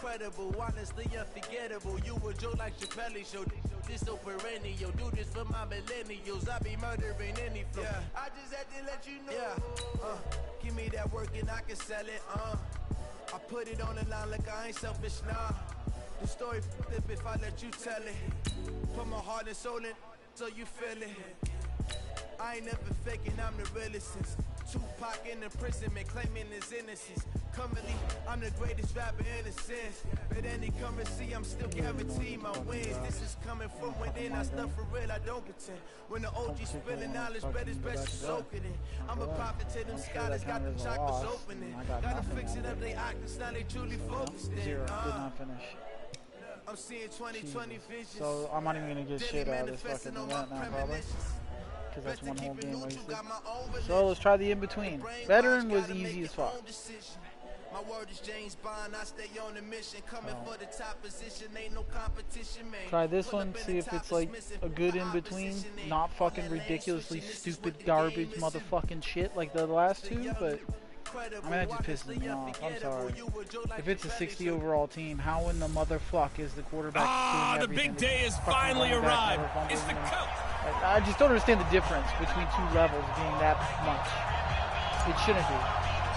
incredible, honestly unforgettable. You a joke like Chappelle show. This so perennial. Do this for my millennials. I be murdering any flow. Yeah. I just had to let you know. Yeah. Give me that work and I can sell it. I put it on the line like I ain't selfish, nah. The story flip if I let you tell it. Put my heart and soul in so you feel it. I ain't never faking, I'm the realest since Tupac in imprisonment, claiming his innocence. Currently, I'm the greatest rapper in a sense. But any currency, I'm still guaranteed my wins. This is coming from within, I stuff for real, I don't pretend. When the OG spilling knowledge, bet it's best to soak it in. I'm a prophet to them scholars, got them chakras opening. Gotta fix it up, they octaves, now they truly focused in. Did not finish. I'm seeing 2020 visions. So I'm not even gonna get shit out of this fucking event now, probably. Because that's one whole game wasted. So let's try the in-between. Veteran was easy as fuck. My word is James Bond, I stay on the mission, coming for the top position, ain't no competition, man. Try this one, see if it's like a good in-between, not fucking ridiculously stupid garbage motherfucking shit like the last two, but I mean that just pisses me off, I'm sorry. If it's a 60 overall team, how in the motherfuck is the quarterback doing everything? The big day has finally arrived. It's the coach. I just don't understand the difference between two levels being that much. It shouldn't be.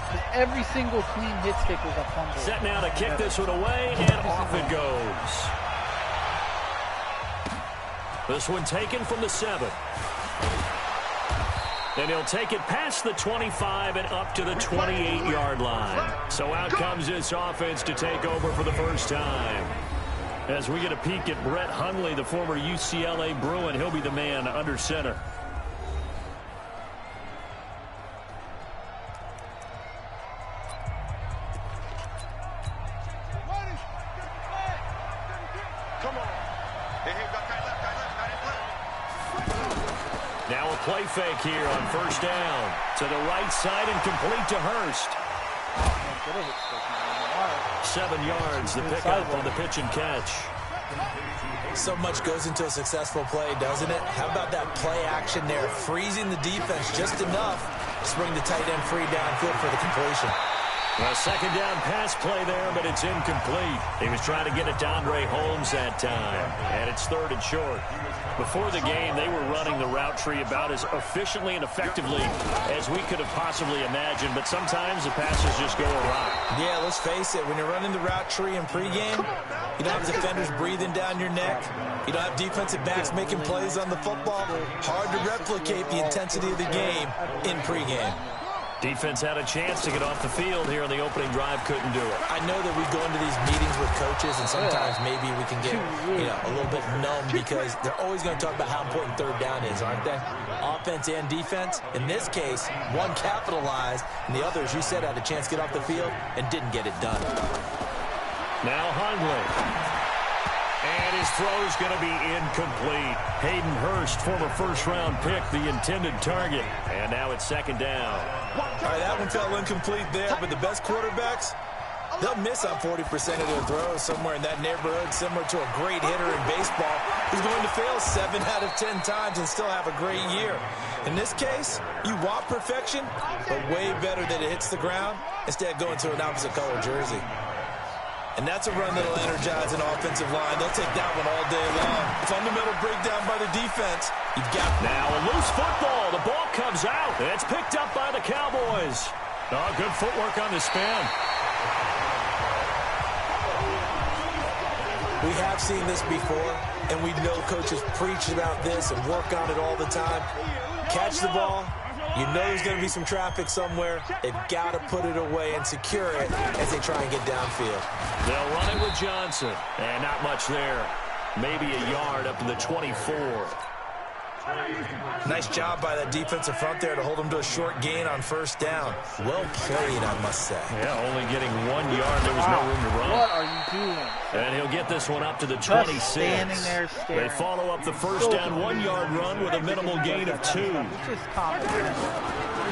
Because every single clean hit stick was a fumble. Set now to kick this one away, and off it goes. This one taken from the 7. And he'll take it past the 25 and up to the 28-yard line. So out comes this offense to take over for the first time. As we get a peek at Brett Hundley, the former UCLA Bruin, he'll be the man under center. Now a play fake here on first down. To the right side and complete to Hurst. 7 yards, the pickup on the pitch and catch. So much goes into a successful play, doesn't it? How about that play action there? Freezing the defense just enough to bring the tight end free downfield for the completion. A second down pass play there, but it's incomplete. He was trying to get it to Andre Holmes that time, and it's 3rd and short. Before the game, they were running the route tree about as efficiently and effectively as we could have possibly imagined, but sometimes the passes just go awry. Yeah, let's face it. When you're running the route tree in pregame, you don't have defenders breathing down your neck. You don't have defensive backs making plays on the football. Hard to replicate the intensity of the game in pregame. Defense had a chance to get off the field here on the opening drive, couldn't do it. I know that we go into these meetings with coaches, and sometimes maybe we can get a little bit numb because they're always going to talk about how important third down is, aren't they? Offense and defense. In this case, one capitalized, and the other, as you said, had a chance to get off the field and didn't get it done. Now Hundley. And his throw's going to be incomplete. Hayden Hurst, former first-round pick, the intended target. And now it's 2nd down. All right, that one fell incomplete there, but the best quarterbacks, they'll miss on 40% of their throws somewhere in that neighborhood, similar to a great hitter in baseball who's going to fail 7 out of 10 times and still have a great year. In this case, you want perfection, but way better that it hits the ground instead of going to an opposite color jersey. And that's a run that'll energize an offensive line. They'll take that one all day long. Fundamental breakdown by the defense. You've got now a loose football. The ball comes out. It's picked up by the Cowboys. Oh, good footwork on the spin. We have seen this before, and we know coaches preach about this and work on it all the time. Catch the ball. You know there's going to be some traffic somewhere. They've got to put it away and secure it as they try and get downfield. They'll run it with Johnson. And not much there. Maybe a yard up to the 24. Nice job by that defensive front there to hold them to a short gain on first down. Well played, I must say. Yeah, only getting 1 yard. There was no room to run. What are you doing? And he'll get this one up to the 26. Standing there staring. They follow up the first down 1-yard run with a minimal gain of 2.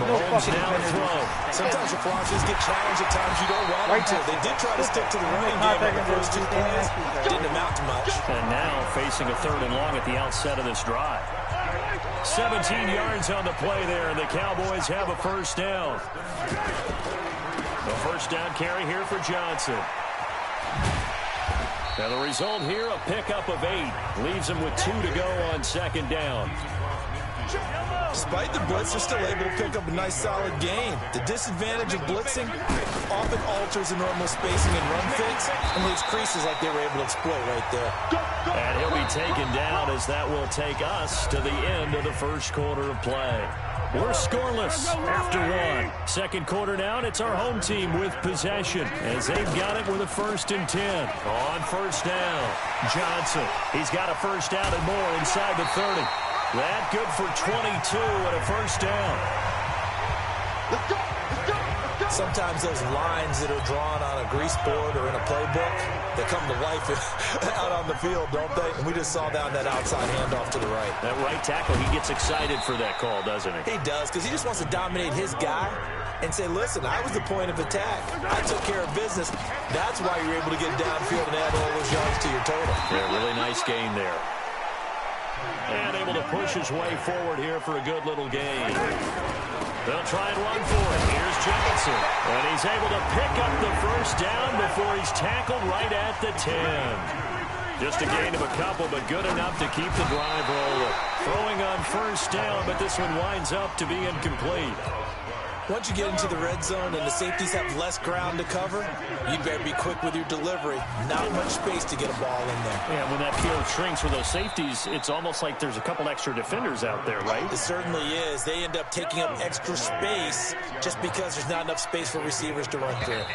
Mahomes now to throw. Sometimes your philosophies get challenged at times you don't want them to. They did try to stick to the running game on the first 2 plays. Didn't amount to much. And now facing a 3rd and long at the outset of this drive. 17 yards on the play there, and the Cowboys have a first down. The first down carry here for Johnson. And the result here, a pickup of 8. Leaves him with 2 to go on second down. Despite the blitz, they're still able to pick up a nice, solid gain. The disadvantage of blitzing often alters the normal spacing and run fits and leaves creases like they were able to exploit right there. And he'll be taken down as that will take us to the end of the first quarter of play. We're scoreless after 1. Second quarter down, it's our home team with possession as they've got it with a 1st and 10. On first down, Johnson. He's got a first down and more inside the 30. That good for 22 and a first down. Sometimes those lines that are drawn on a grease board or in a playbook, they come to life out on the field, don't they? And we just saw down that outside handoff to the right. That right tackle, he gets excited for that call, doesn't he? He does, because he just wants to dominate his guy and say, listen, I was the point of attack. I took care of business. That's why you're able to get downfield and add all those yards to your total. Yeah, really nice gain there. And able to push his way forward here for a good little gain. They'll try and run for it. Here's Johnson. And he's able to pick up the first down before he's tackled right at the 10. Just a gain of a couple, but good enough to keep the drive rolling. Throwing on first down, but this one winds up to be incomplete. Once you get into the red zone and the safeties have less ground to cover, you better be quick with your delivery. Not much space to get a ball in there. Yeah, when that field shrinks with those safeties, it's almost like there's a couple extra defenders out there, right? It certainly is. They end up taking up extra space just because there's not enough space for receivers to run through.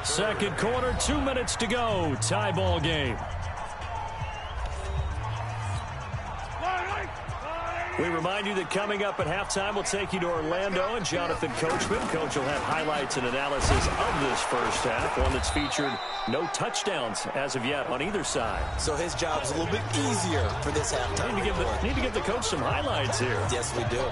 Second quarter, 2 minutes to go. Tie ball game. We remind you that coming up at halftime, we'll take you to Orlando and Jonathan Coachman. Coach will have highlights and analysis of this first half, one that's featured no touchdowns as of yet on either side. So his job's a little bit easier for this halftime. Need to give the coach some highlights here. Yes, we do.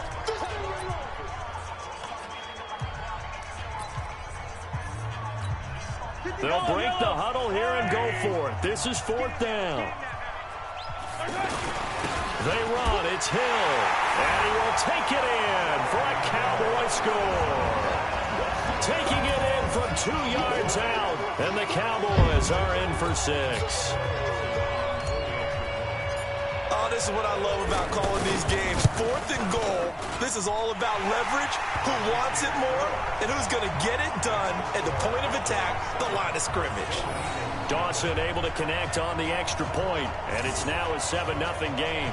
They'll break the huddle here and go for it. This is 4th down. They run, it's Hill, and he will take it in for a Cowboy score. Taking it in from 2 yards out, and the Cowboys are in for 6. Oh, this is what I love about calling these games. 4th and goal. This is all about leverage, who wants it more, and who's going to get it done at the point of attack, the line of scrimmage. Dawson able to connect on the extra point, and it's now a 7-0 game.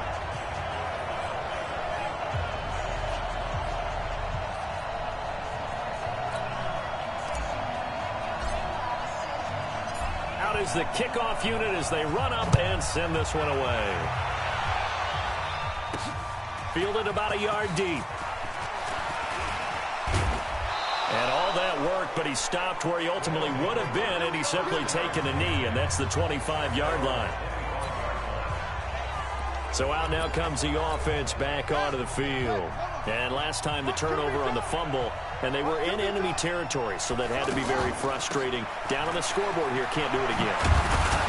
Out is the kickoff unit as they run up and send this one away. Fielded about a yard deep. And all that work, but he stopped where he ultimately would have been, and he's simply taken a knee, and that's the 25-yard line. So out now comes the offense back onto the field. And last time the turnover on the fumble, and they were in enemy territory, so that had to be very frustrating. Down on the scoreboard here, can't do it again.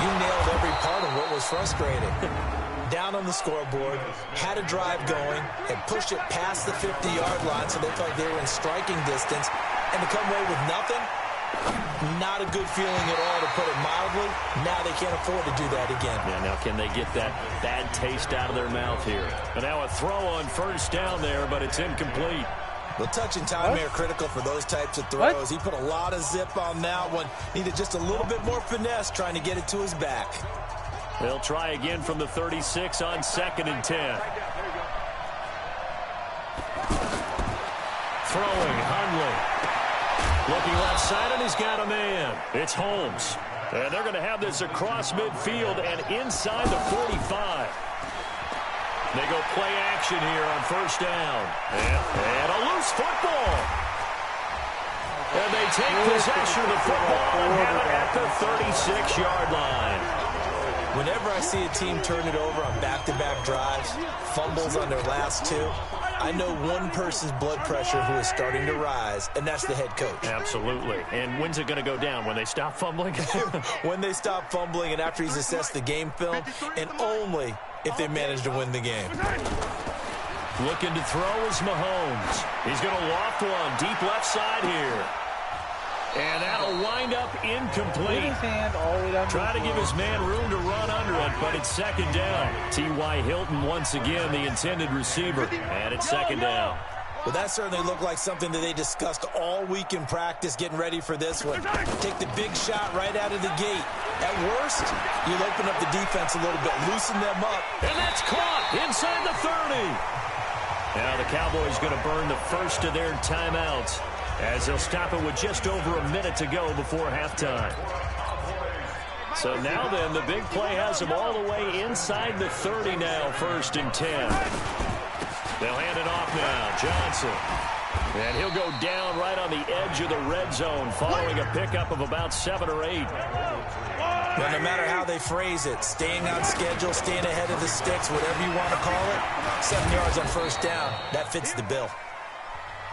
You nailed every part of what was frustrating. Down on the scoreboard, had a drive going, and pushed it past the 50-yard line so they felt like they were in striking distance, and to come away with nothing, not a good feeling at all, to put it mildly. Now they can't afford to do that again. Yeah, now can they get that bad taste out of their mouth here? And now a throw on first down there, but it's incomplete. The touch and time are critical for those types of throws. He put a lot of zip on that one. Needed just a little bit more finesse trying to get it to his back. They'll try again from the 36 on 2nd and 10. Throwing, Hundley. Looking left side, and he's got a man. It's Holmes. And they're going to have this across midfield and inside the 45. They go play action here on first down. And a loose football. And they take possession of the football and have it at the 36-yard line. Whenever I see a team turn it over on back-to-back drives, fumbles on their last 2, I know one person's blood pressure who is starting to rise, and that's the head coach. Absolutely. And when's it going to go down? When they stop fumbling? When they stop fumbling and after he's assessed the game film, and only if they manage to win the game. Looking to throw is Mahomes. He's going to loft one deep left side here. And that'll wind up incomplete. His hand all the way down. Try to give his man room to run under it, but it's second down. T.Y. Hilton once again the intended receiver, and it's second down. Well, that certainly looked like something that they discussed all week in practice, getting ready for this one. Take the big shot right out of the gate. At worst, you'll open up the defense a little bit, loosen them up. And that's caught inside the 30. Now the Cowboys going to burn the first of their timeouts as they'll stop it with just over a minute to go before halftime. So now then, the big play has them all the way inside the 30 now, 1st and 10. They'll hand it off now, Johnson. And he'll go down right on the edge of the red zone following a pickup of about 7 or 8. Well, no matter how they phrase it, staying on schedule, staying ahead of the sticks, whatever you want to call it, 7 yards on 1st down, that fits the bill.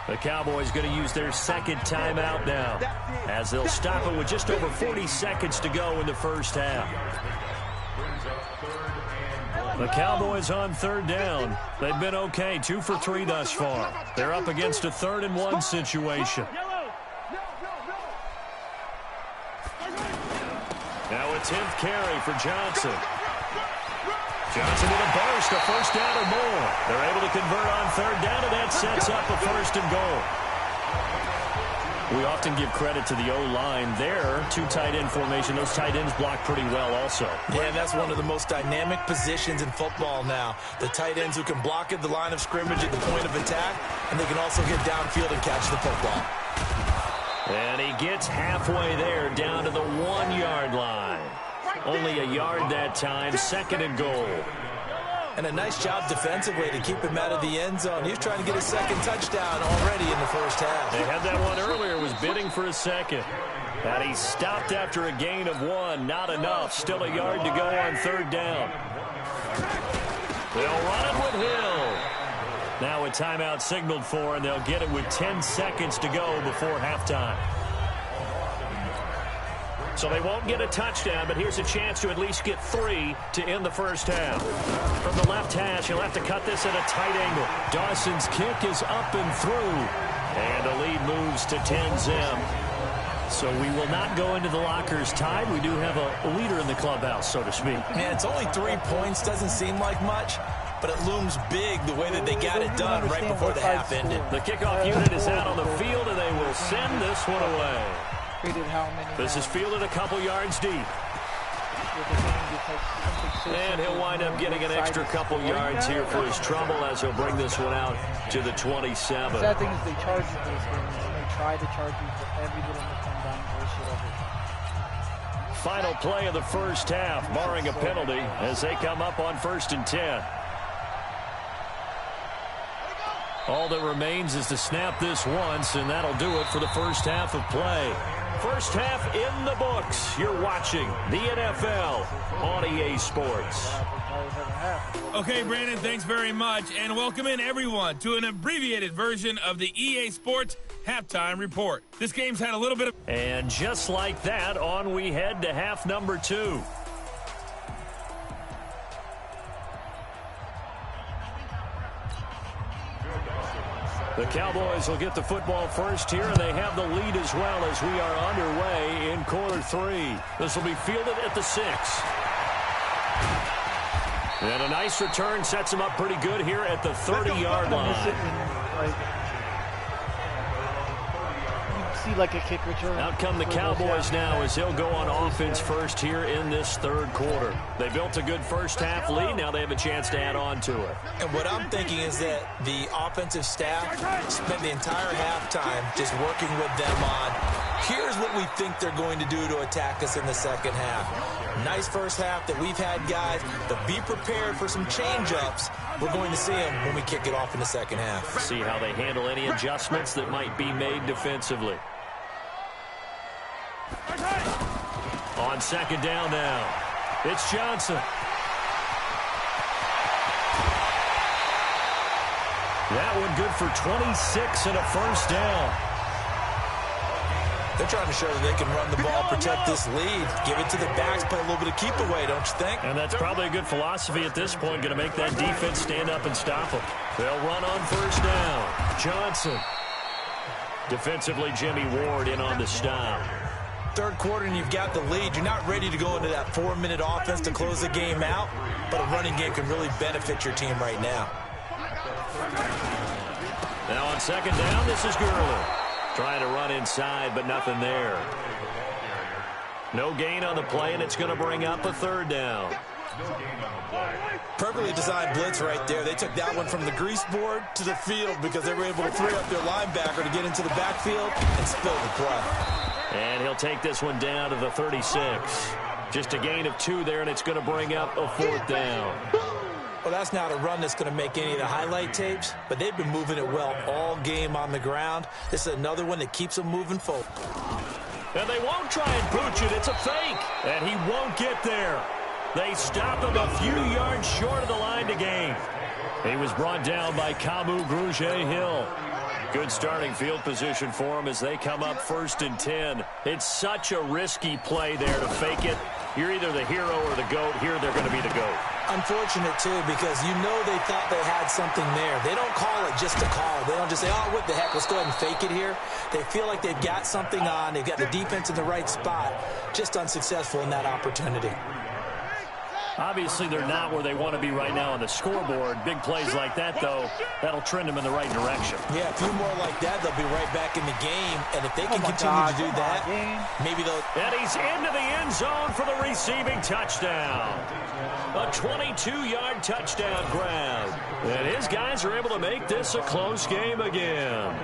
The Cowboys going to use their second timeout now as they'll stop it with just over 40 seconds to go in the first half. The Cowboys on 3rd down. They've been okay, 2 for 3 thus far. They're up against a 3rd and 1 situation. Now a 10th carry for Johnson. Johnson with a burst, a 1st down or more. They're able to convert on 3rd down, and that sets up a 1st and goal. We often give credit to the O-line there. 2 tight end formation. Those tight ends block pretty well also. Yeah, that's one of the most dynamic positions in football now. The tight ends who can block at the line of scrimmage at the point of attack, and they can also get downfield and catch the football. And he gets halfway there, down to the 1-yard line. Only a yard that time, 2nd and goal. And a nice job defensively to keep him out of the end zone. He was trying to get his 2nd touchdown already in the first half. They had that one earlier, was bidding for a 2nd. And he stopped after a gain of 1. Not enough. Still a yard to go on 3rd down. They'll run it with Hill. Now a timeout signaled for, and they'll get it with 10 seconds to go before halftime. So they won't get a touchdown, but here's a chance to at least get 3 to end the first half. From the left hash, he'll have to cut this at a tight angle. Dawson's kick is up and through. And the lead moves to 10-zip. So we will not go into the lockers tied. We do have a leader in the clubhouse, so to speak. Man, it's only 3 points. Doesn't seem like much, but it looms big the way that they got it done right before the half ended. The kickoff unit is out on the field, and they will send this one away. This is fielded a couple yards deep. And he'll wind up getting an extra couple yards here for his trouble as he'll bring this one out to the 27. The sad thing is they charge you for this game. They try to charge you for every little nickel bullshit of it. Final play of the first half, barring a penalty, as they come up on 1st and 10. All that remains is to snap this once, and that'll do it for the first half of play. First half in the books. You're watching the NFL on EA Sports. Okay, Brandon, thanks very much. And welcome in, everyone, to an abbreviated version of the EA Sports Halftime Report. This game's had a little bit of... And just like that, on we head to half number 2. The Cowboys will get the football first here, and they have the lead as well as we are underway in quarter 3. This will be fielded at the 6. And a nice return sets them up pretty good here at the 30-yard line. Like a kick return. Out come the Cowboys now as he'll go on offense first here in this 3rd quarter. They built a good first half lead. Now they have a chance to add on to it. And what I'm thinking is that the offensive staff spent the entire halftime just working with them on, here's what we think they're going to do to attack us in the second half. Nice first half that we've had, guys, but be prepared for some change-ups. We're going to see them when we kick it off in the second half. See how they handle any adjustments that might be made defensively. On 2nd down now, it's Johnson. That one good for 26 and a first down. They're trying to show that they can run the ball, protect this lead, give it to the backs, play a little bit of keep away, don't you think? And that's probably a good philosophy at this point, going to make that defense stand up and stop them. They'll run on 1st down. Johnson. Defensively, Jimmy Ward in on the stop. Third quarter and you've got the lead. You're not ready to go into that 4-minute offense to close the game out, but a running game can really benefit your team right now. Now on second down, this is Gurley. Trying to run inside, but nothing there. No gain on the play, and it's going to bring up a third down. Perfectly designed blitz right there. They took that one from the grease board to the field because they were able to free up their linebacker to get into the backfield and spill the play. And he'll take this one down to the 36. Just a gain of 2 there, and it's going to bring up a fourth down. Well, that's not a run that's going to make any of the highlight tapes, but they've been moving it well all game on the ground. This is another one that keeps them moving forward. And they won't try and pooch it. It's a fake, and he won't get there. They stop him a few yards short of the line to gain. He was brought down by Kamu Grugier-Hill. Good starting field position for him as they come up 1st and 10. It's such a risky play there to fake it. You're either the hero or the GOAT. Here they're going to be the GOAT. Unfortunate, too, because you know they thought they had something there. They don't call it just to call it. They don't just say, oh, what the heck, let's go ahead and fake it here. They feel like they've got something on. They've got the defense in the right spot. Just unsuccessful in that opportunity. Obviously, they're not where they want to be right now on the scoreboard. Big plays like that, though, that'll trend them in the right direction. Yeah, a few more like that, they'll be right back in the game. And if they can continue to do that, maybe they'll... And he's into the end zone for the receiving touchdown. A 22-yard touchdown grab. And his guys are able to make this a close game again.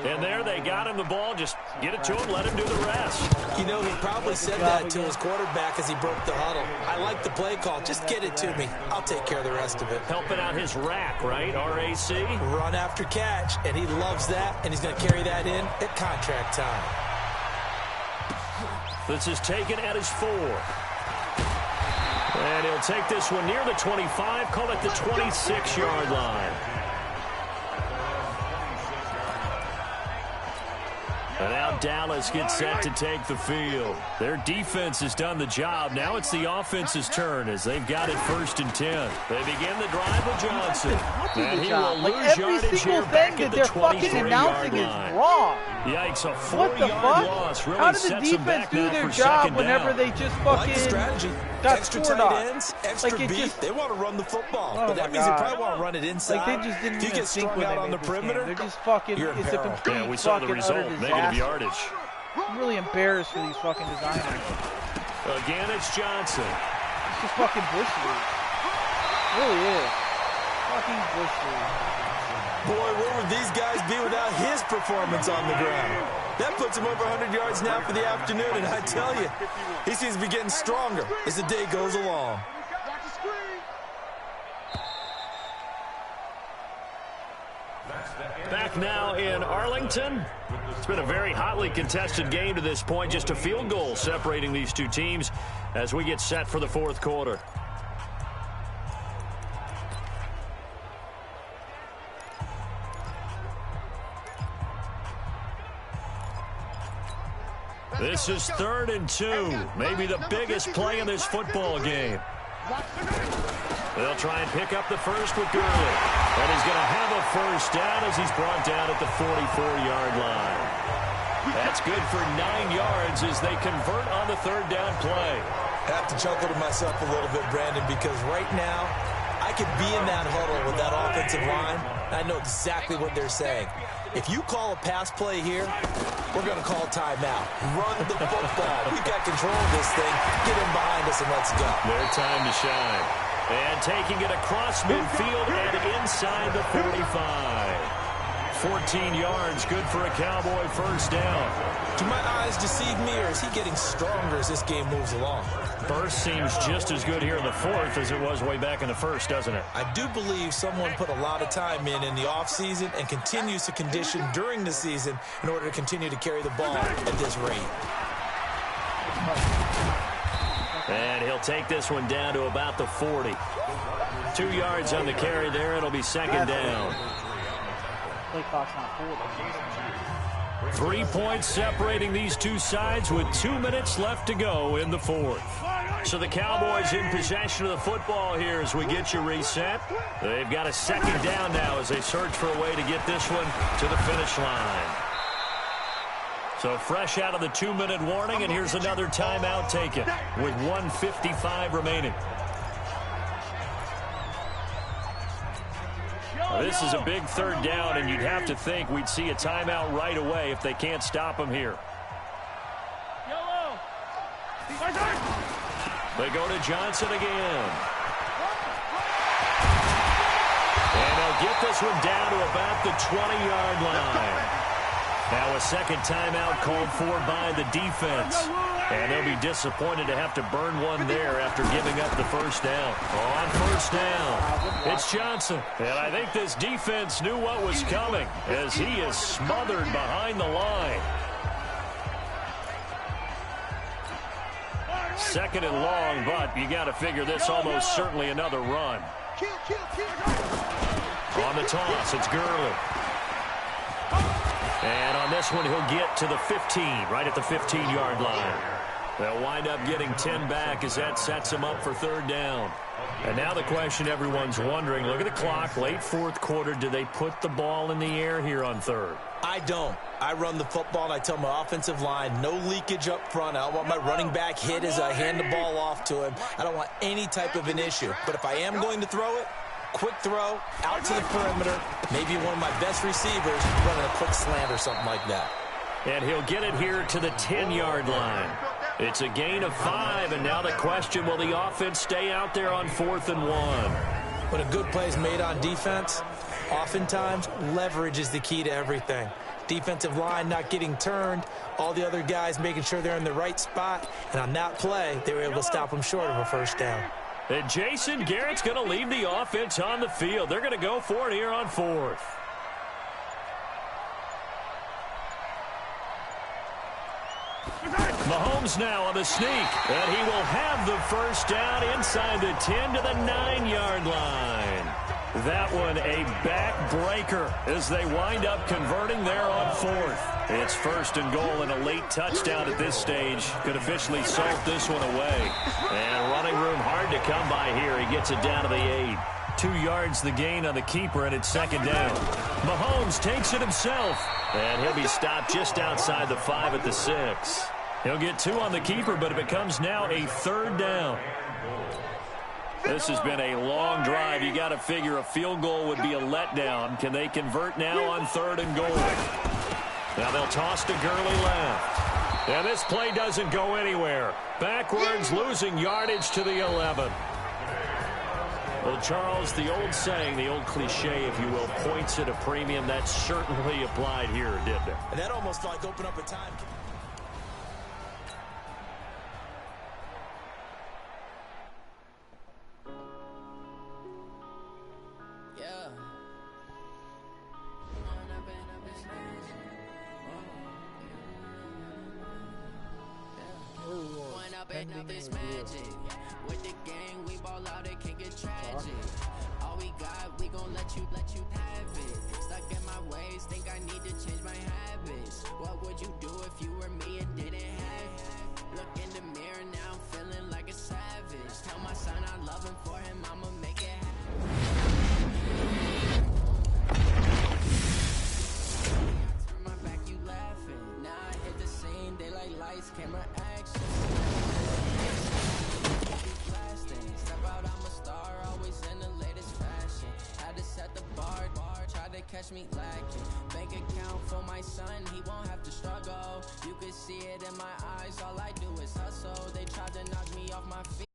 And there they got him the ball. Just get it to him, let him do the rest. You know, he probably said that to his quarterback as he broke the huddle. I like the play call. Just get it to me. I'll take care of the rest of it. Helping out his rack, right? RAC. Run after catch, and he loves that, and he's going to carry that in at contract time. This is taken at his 4. And he'll take this one near the 25, call it the 26-yard line. And now Dallas gets set to take the field. Their defense has done the job. Now it's the offense's turn as they've got it 1st and 10. They begin the drive with Johnson. And he will lose yardage here back at the 23-yard line. Wrong. Yikes, a 4-yard loss. Really How did the sets them defense back do now their for job second whenever down. they just I fucking like the strategy. got Extra scored tight on? ends, extra Like, beat. just, They want to run the football. Oh but that means they probably want to run it inside. Like, they just didn't if you even get think strung when out they on the made this game. perimeter, They're just fucking, you're in it's a peril. complete Yeah, we saw the fucking result. utter Negative disaster. yardage. I'm really embarrassed for these fucking designers. Again, it's Johnson. It's just fucking bush league. It really is. Fucking bush league. Boy, where would these guys be without his performance on the ground? That puts him over 100 yards now for the afternoon, and I tell you, he seems to be getting stronger as the day goes along. Back now in Arlington. It's been a very hotly contested game to this point. Just a field goal separating these two teams as we get set for the 4th quarter. This is 3rd and 2. Maybe the biggest play in this football game. They'll try and pick up the first with Gurley. And he's going to have a first down as he's brought down at the 44-yard line. That's good for 9 yards as they convert on the 3rd down play. I have to chuckle to myself a little bit, Brandon, because right now I could be in that huddle with that offensive line, and I know exactly what they're saying. If you call a pass play here, we're going to call timeout. Run the football. We've got control of this thing. Get him behind us and let's go. Their time to shine. And taking it across midfield and inside the 45. 14 yards, good for a Cowboy first down. Do my eyes deceive me, or is he getting stronger as this game moves along? Burst seems just as good here in the 4th as it was way back in the 1st, doesn't it? I do believe someone put a lot of time in the offseason and continues to condition during the season in order to continue to carry the ball at this rate. And he'll take this one down to about the 40. 2 yards on the carry there. It'll be 2nd down. 3 points separating these two sides with 2 minutes left to go in the 4th. So the Cowboys in possession of the football here as we get you reset. They've got a 2nd down now as they search for a way to get this one to the finish line. So fresh out of the 2-minute warning, and here's another timeout taken with 1:55 remaining. Well, this is a big third down, and you'd have to think we'd see a timeout right away if they can't stop him here. They go to Johnson again. And they'll get this one down to about the 20-yard line. Now a second timeout called for by the defense. And they'll be disappointed to have to burn one there after giving up the first down. On first down, it's Johnson. And I think this defense knew what was coming as he is smothered behind the line. Second and long, but you got to figure this almost certainly another run. On the toss, it's Gurley. And on this one, he'll get to the 15, right at the 15-yard line. They'll wind up getting 10 back as that sets them up for third down. And now the question everyone's wondering, look at the clock, late fourth quarter, do they put the ball in the air here on third? I don't. I run the football, and I tell my offensive line, no leakage up front. I don't want my running back hit as I hand the ball off to him. I don't want any type of an issue. But if I am going to throw it, quick throw, out to the perimeter, maybe one of my best receivers running a quick slant or something like that. And he'll get it here to the 10-yard line. It's a gain of 5, and now the question, will the offense stay out there on 4th and 1? When a good play is made on defense, oftentimes leverage is the key to everything. Defensive line not getting turned, all the other guys making sure they're in the right spot, and on that play, they were able to stop them short of a first down. And Jason Garrett's going to leave the offense on the field. They're going to go for it here on 4th. Mahomes now on the sneak, and he will have the first down inside the 10 to the 9-yard line. That one a backbreaker as they wind up converting there on 4th. It's 1st and goal, and a late touchdown at this stage could officially salt this one away. And running room hard to come by here. He gets it down to the 8. 2 yards the gain on the keeper, and it's 2nd down. Mahomes takes it himself, and he'll be stopped just outside the 5 at the 6. He'll get 2 on the keeper, but it becomes now a 3rd down. This has been a long drive. You got to figure a field goal would be a letdown. Can they convert now on 3rd and goal? Now they'll toss to Gurley left. And this play doesn't go anywhere. Backwards, losing yardage to the 11. Well, Charles, the old saying, the old cliche, if you will, points at a premium. That certainly applied here, didn't it? And that almost like opened up a time. This magic with the gang, we ball out, it can get tragic. All we got, we gon' let you have it. Stuck in my ways, think I need to change my habits. What would you do if you were me and didn't have it? Look in the mirror now, I'm feeling like a savage. Tell my son I love him, for him I'ma make it happen. Turn my back, you laughing. Now I hit the scene, daylight lights, camera action. Step out, I'm a star, always in the latest fashion. Had to set the bar, try to catch me lacking. Bank account for my son, he won't have to struggle. You can see it in my eyes, all I do is hustle. They tried to knock me off my feet.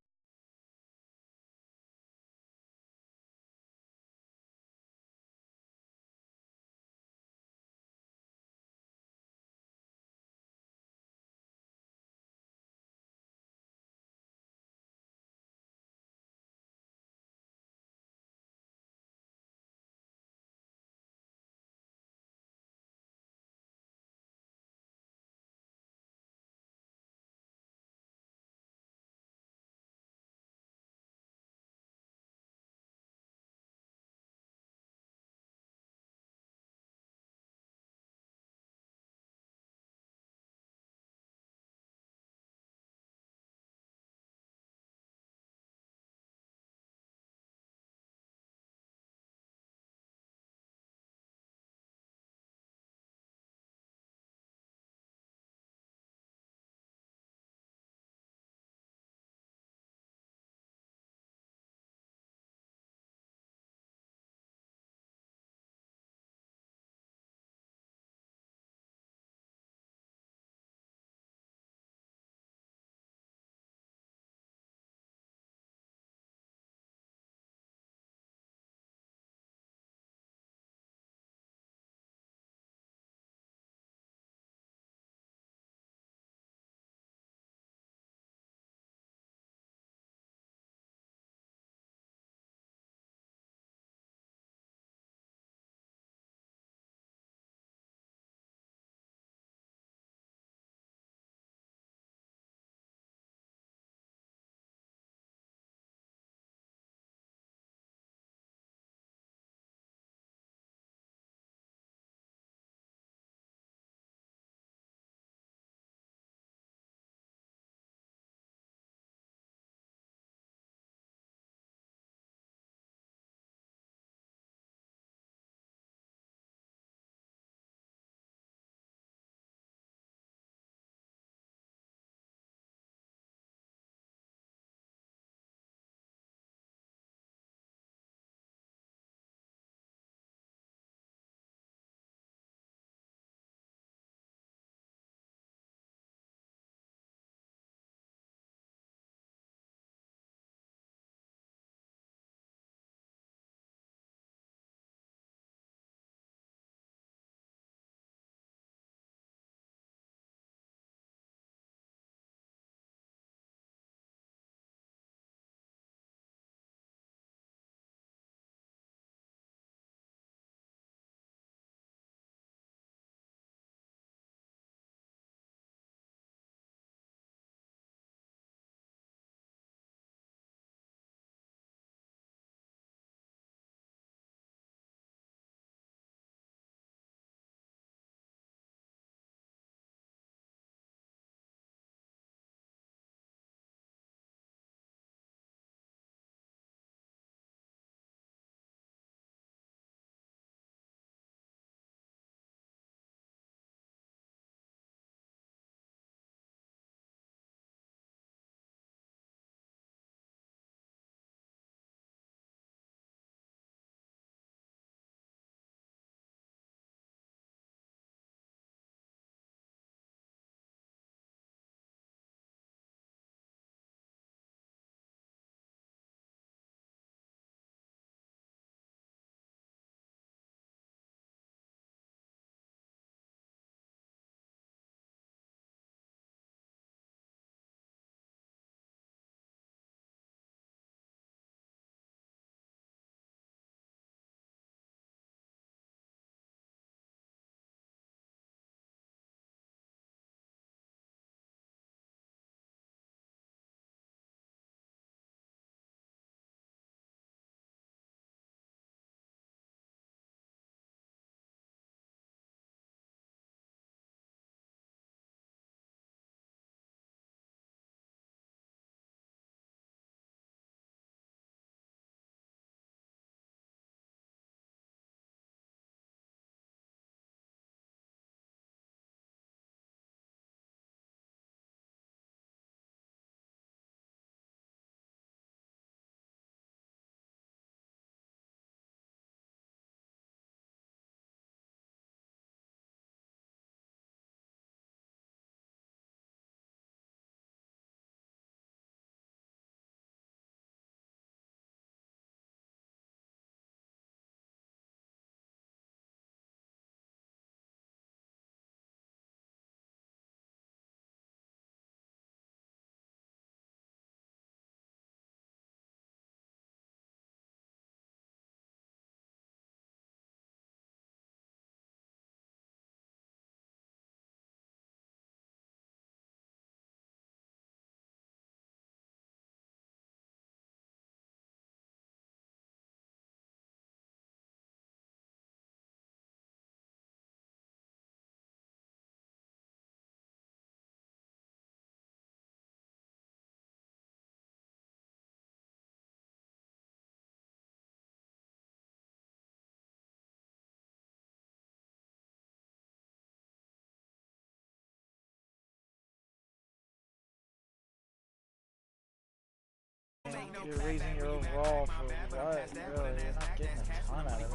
you're raising your overall for what? Really, you're not getting a ton out of it.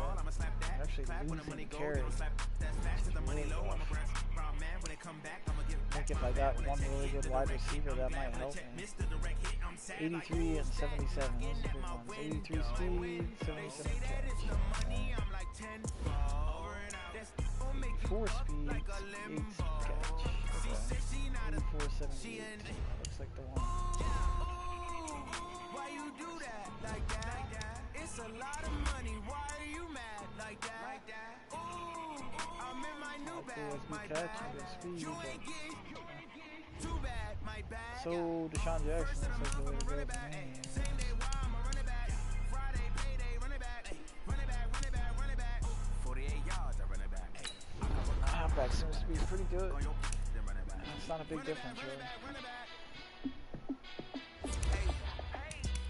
You're actually losing carry. Really rough. I think if I got one really good wide receiver, that might help me. 83 and 77. Those are the big ones. 83 speed, 77 catch. 4 speed, 8 catch. Okay. 84, 78. Looks like the one. Why you do that like that? It's a lot of money. Why are you mad like that? Ooh, I'm in my new bag. My bad. You ain't getting too bad. My bad. So Deshaun Jackson looks like the way to go for me. Same day, why I'm a running back. Friday, payday, running back. Running back, running back, running back. 48 yards, I run it back. Halfback seems to be pretty good. It's not a big difference, really.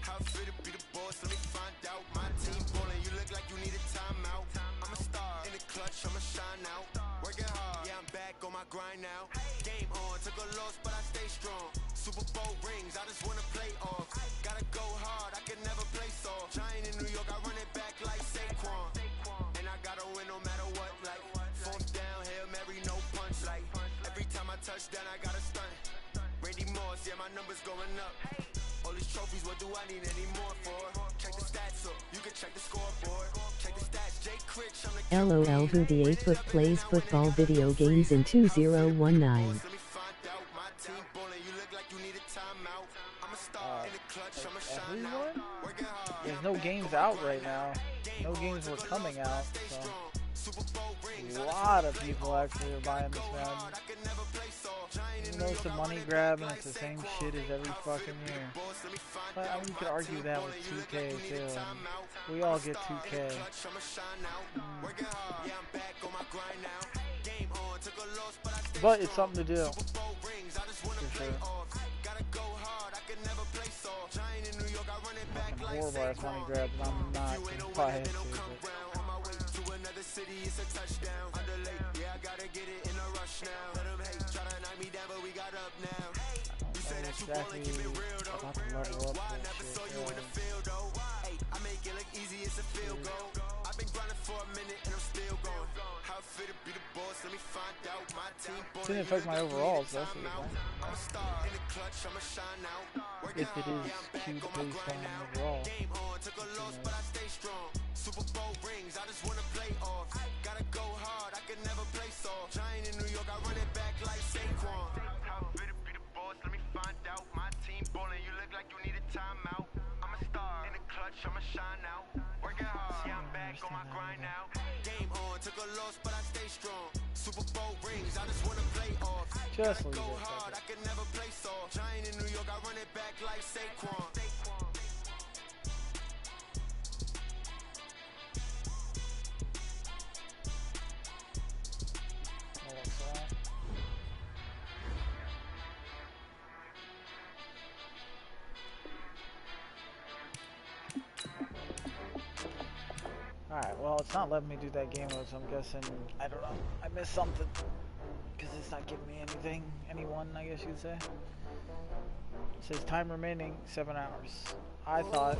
How fit to be the boss? Let me find out. My team ballin', you look like you need a timeout. I'm a star in the clutch, I'ma shine out. Working hard, yeah, I'm back on my grind now. Game on, took a loss, but I stay strong. Super Bowl rings, I just wanna play off. Gotta go hard, I can never play soft. Giant in New York, I run it back like Saquon. And I gotta win no matter what, like fourth down, Hail Mary, no punch. Like every time I touch down, I gotta stunt. Randy Moss, yeah, my numbers going up. All these trophies, what do I need any more for? Check the stats up, you can check the scoreboard. Check the stats, Jay Critch, I'm the LOL who the 8-foot plays football video games in 2019. Everyone? There's no games out right now. No games were coming out, so a lot of people actually are buying this Madden. You know it's a money grab and it's the same shit as every fucking year. But I mean, you could argue that with 2K too. We all get 2K. But it's something to do. For sure. Fucking horrible ass money grabs, and I'm not gonna buy it too. City, it's a touchdown. Underlay, yeah, I gotta get it in a rush now. Let them hate, try to knock me down, but we got up now. You say that you wanna keep it real though. Why I never saw you in the field though. Hey, I make it look easy, it's a field goal. I've been grinding for a minute and I'm still going. How fit to be the boss, let me find out. My team born. Didn't affect my overalls, that's a good thing. I'm a star in the clutch, I'ma shine out. If it is cute based on overall. Game on, took a loss, but I stay strong. Super Bowl rings, I just wanna play off. Gotta go hard, I can never play soft. Giant in New York, I run it back like Saquon. How fit to be the boss, let me find out. My team ballin', you look like you need a timeout. I'm a star in the clutch, I'ma shine out. Working hard, yeah, I'm back on my grind now. Game on, took a loss, but I stay strong. Super Bowl rings, I just wanna play off. Just Gotta leave go it. hard, I can never play soft. Giant in New York, I run it back like Saquon. Alright, well, it's not letting me do that game mode, so I'm guessing, I don't know, I missed something. Because it's not giving me anything, anyone, I guess you'd say. It says time remaining, 7 hours. I thought...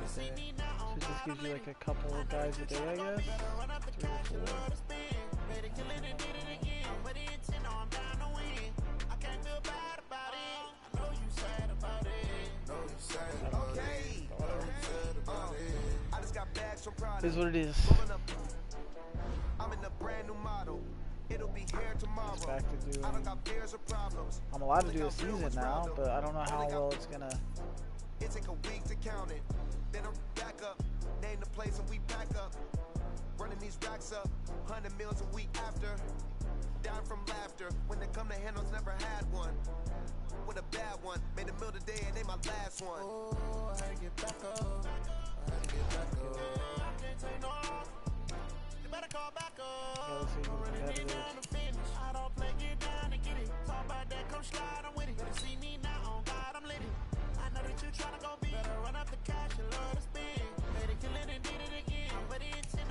So it just gives you like a couple of guys a day, I guess? 3 or 4. Is what it is. I'm in a brand new model. It'll be here tomorrow. It's back to doing. I don't got fears or problems. I'm allowed to do a season now, but I don't know how well it's gonna. It take a week to count it. Then I'm back up. Name the place and we back up. Running these racks up. 100 meals a week after. Down from laughter. When they come to handles, never had one. With a bad one. Made a meal today and they my last one. Oh, I had to get back up. I had to get back up. I can't take no off. You better call back up. Running down the finish. I don't play, get down and get it. Talk about that, come slide, I'm with it. Better see me now, on God, I'm lit. I know that you tryna go big. Better run up the cash and love to spend. Better kill it and did it again. I'm ready to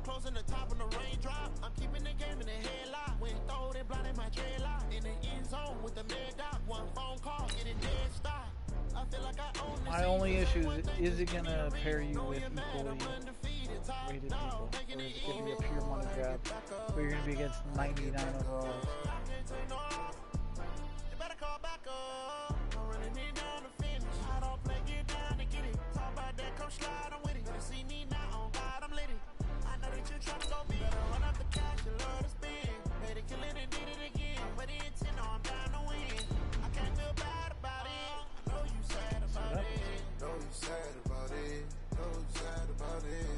closing the top on the raindrop. I'm keeping the game in the headlock. When throw they blind in my dreadlock. In the end zone with the mad dot. One phone call, get it dead stop. I feel like I own this. My only issue is it gonna pair you with equally rated people, or is it gonna be a pure money grab where you're gonna be against 99 overall? You better call back up. I'm running it down to finish. I don't play, get down to get it. Talk about that, come slide, I'm with it. You see me now, on God, I'm lit it. I know that you're trying to go big. Better run up the cash, you love to spend. Made it, kill it, and did it again. But the intent, no, I'm down to win. I can't feel bad about it. I know you sad about it. Know you sad about it. Know you sad about it.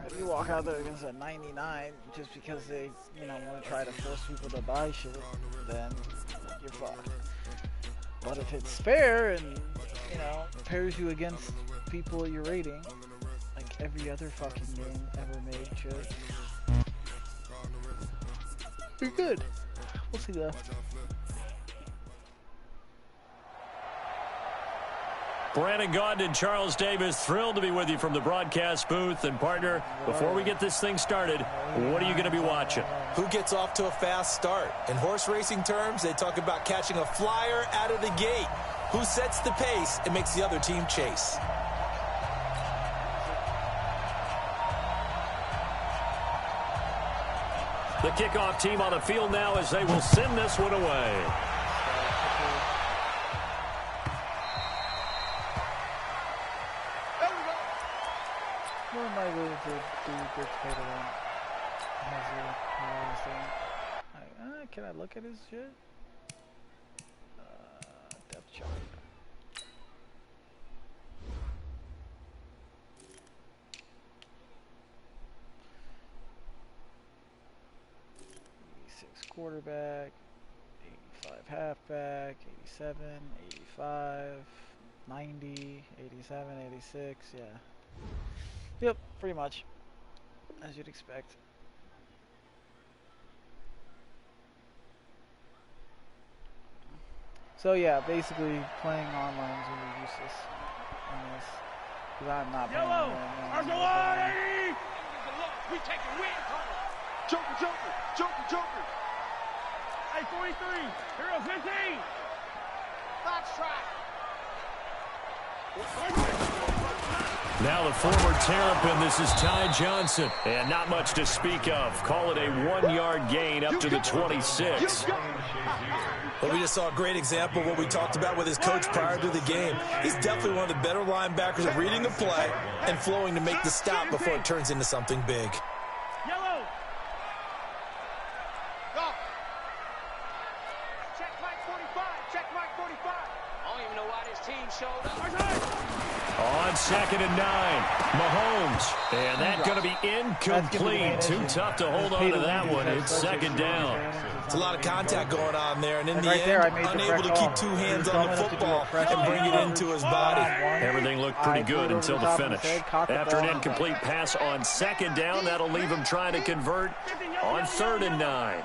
If you walk out there against a 99 just because they, want to try to force people to buy shit, then you're fucked. But if it's fair and, pairs you against people you're rating, like every other fucking game ever made should, you're good. We'll see though. Brandon Gaudin and Charles Davis, thrilled to be with you from the broadcast booth. And partner, before we get this thing started, what are you going to be watching? Who gets off to a fast start? In horse racing terms, they talk about catching a flyer out of the gate. Who sets the pace and makes the other team chase? The kickoff team on the field now as they will send this one away. Can I look at his shit? Depth chart. Quarterback, 85 halfback, 87, 85, 90, 87, 86, yeah. Yep, pretty much, as you'd expect. So yeah, basically playing online is really useless in this, because I'm not playing online. We taking wins home. Joker, Joker, Joker, Joker. Hey, 43, Hero 15. Fox track. Now the former Terrapin, this is Ty Johnson. And not much to speak of. Call it a 1-yard gain up to the 26. Well, we just saw a great example of what we talked about with his coach prior to the game. He's definitely one of the better linebackers at reading a play and flowing to make the stop before it turns into something big. Yellow. Go. Check Mike 45. Check Mike 45. I don't even know why this team showed up. On 2nd and 9, Mahomes. And that's going to be incomplete. Too tough to hold on to that one. It's 2nd down. It's a lot of contact going on there, and in the end, unable to keep 2 hands on the football and bring it into his body. Everything looked pretty good until the finish. After an incomplete pass on 2nd down, that'll leave him trying to convert on 3rd and 9.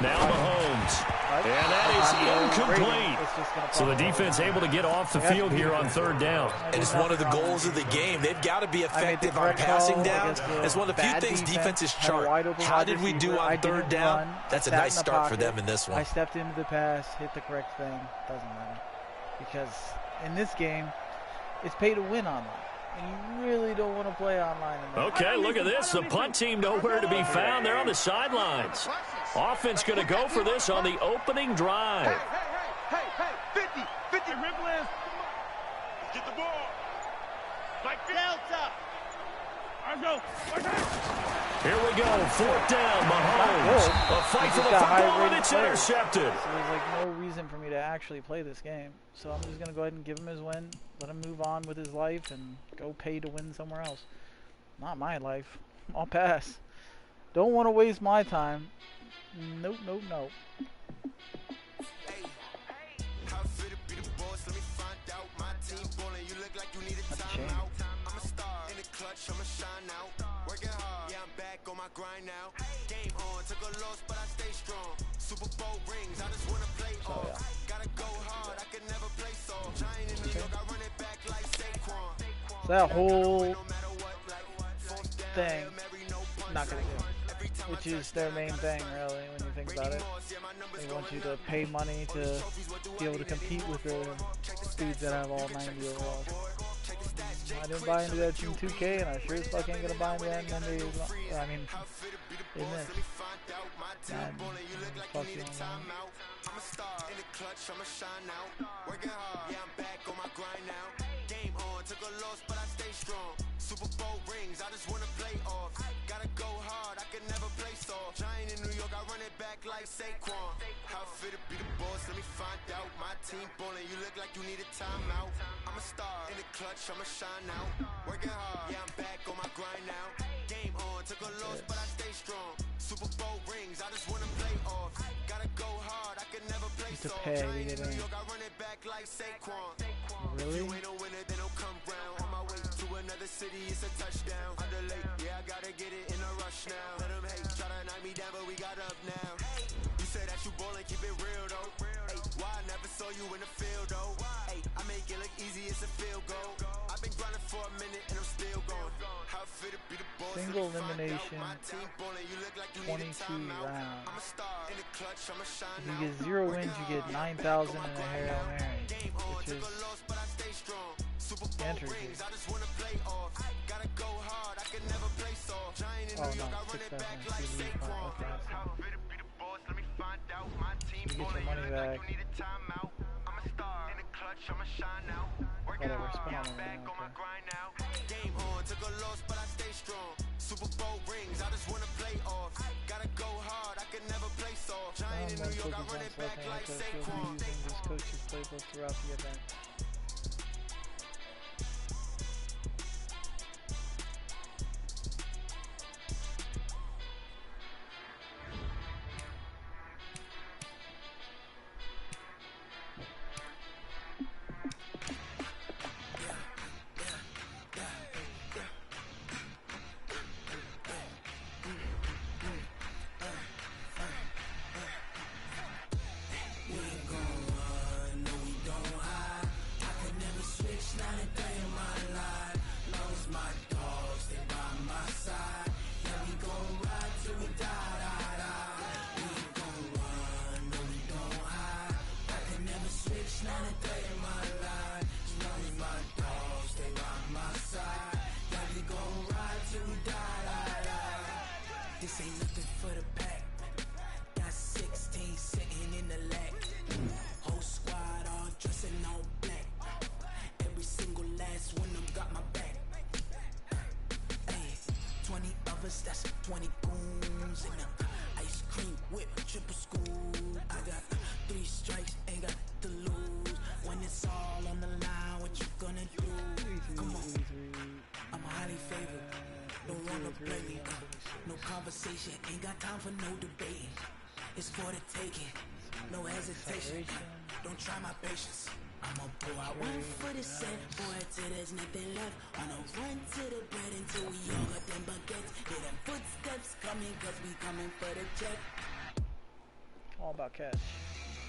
Now Mahomes. And that is incomplete. So the defense able to get off the field here on 3rd down. And it's one of the goals of the game. They've got to be effective on passing downs. It's one of the few things defenses chart. How did we do on 3rd down? That's a nice start for them in this one. I stepped into the pass, hit the correct thing. Doesn't matter. Because in this game, it's pay to win online. And you really don't want to play online. Okay, look at this. The punt team nowhere to be found. They're on the sidelines. Offense going to go for this on the opening drive. Hey, 50, ripple is. Get the ball. Like Delta. Let's go. Here we go, 4th down, Mahomes. A fight for the football, and it's intercepted. So there's like no reason for me to actually play this game. So I'm just going to go ahead and give him his win, let him move on with his life, and go pay to win somewhere else. Not my life. I'll pass. Don't want to waste my time. Nope, nope, nope. Grind now. Game on, took a loss, but I stay strong. Super Bowl rings, I just wanna play off. Gotta go hard, I can never play soft. Giant in New York, I run it back like Saquon. That whole thing, not gonna get, which is their main thing, really, when you think about it. They want you to pay money to be able to compete with the dudes that have all 90 overalls. I didn't buy into that in 2K, and I sure as fuck ain't gonna buy into that in NBA. I mean, in this. Madden. Fuck you. I'm a star in the clutch, I'ma shine out. Working hard, yeah, I'm back on my grind now. Game on, took a loss, but I stay strong. Super Bowl rings, I just wanna play off. Gotta go hard, I can never play soft. Giant in New York, I run it back like Saquon. How fit to be the boss, let me find out. My team ballin', you look like you need a timeout. I'm a star in the clutch, I'ma shine out. Working hard, yeah, I'm back on my grind now. Game on, took a loss, but I stay strong. Super Bowl rings, I just wanna play off. Gotta go hard, I can never play soft. Giant in New York, I run it back like Saquon. Really? If you ain't a winner, then don't come round. On my way to another city, it's a touchdown. Underlay, yeah, I gotta get it in a rush now. Let them hate, try to knock me down, but we got up now. You say that you ballin', keep it real though. Hey, why I never saw you in the field though? Hey, I make it look easy, it's a field goal. I've been grinding for a minute and I'm still going. How fit to be the boss. Single elimination, 22 rounds. If you get 0 wins, you get 9,000 and a Hail Mary, which is entry. Oh no, 6,000. You get your money back. Whatever, spin on it. Game on, took a loss, but I stay strong. Super Bowl rings, I just wanna play off. Gotta go hard, I can never play soft. Giant in New York, I run it back like Saquon. Using this coach's playbook throughout the event. This ain't nothing for the pack. Got 16 sitting in the lag. Whole squad all dressing all black. Every single last one of them got my back. Hey, 20 of us, that's 20 goons in them. Ice cream whip, triple school. I got 3 strikes, ain't got to lose. When it's all on the line, what you gonna do? Come on, I'm highly favored. Don't wanna play me. No conversation, ain't got time for no debate. It's for the taking, no hesitation. Don't try my patience. I'ma pour out one for the set, boy, till there's nothing left. Wanna run to the bed until we all got them baguettes. Hear them footsteps coming, cause we coming for the check. All about cash.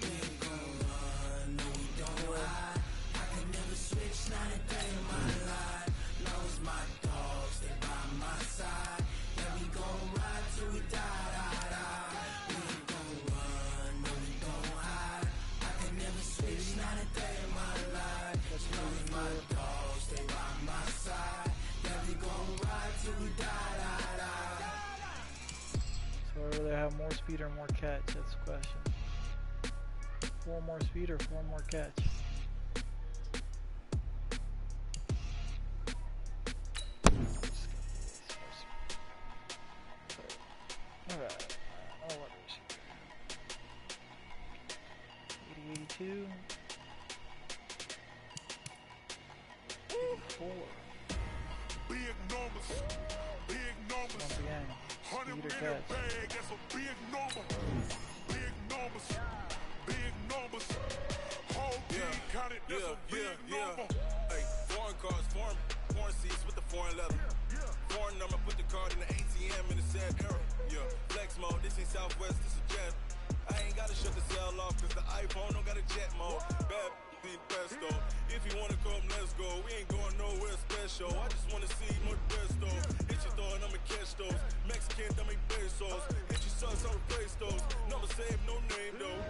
We ain't gon' run, no we don't hide. I can never switch, not a day in my life. Knows my dogs, they by my side. Yeah, we gon' ride till we die, die, die. We ain't gon' run, no we don't hide. I can never switch, not a day in my life. Knows my dogs, they by my side. Yeah, we gon' ride till we die, die, die. So I'd rather have more speed or more catch? That's the question. 4 more speed or 4 more catch? Alright, oh, what is it? 80, 82. 84. Once again, speed beater catch. Hey, foreign cars, foreign seats with the foreign leather. Foreign number, put the card in the ATM in the sad era. Yeah, flex mode, this ain't Southwest, this is jet. I ain't gotta shut the cell off, cause the iPhone don't got a jet mode. Bad need pesto. If you wanna come, let's go. We ain't going nowhere special. I just wanna see more pesto. Hit your throw and I'ma catch those. Mexican, dummy pesos. Hit your sons, I'll replace those. Number save, no name though.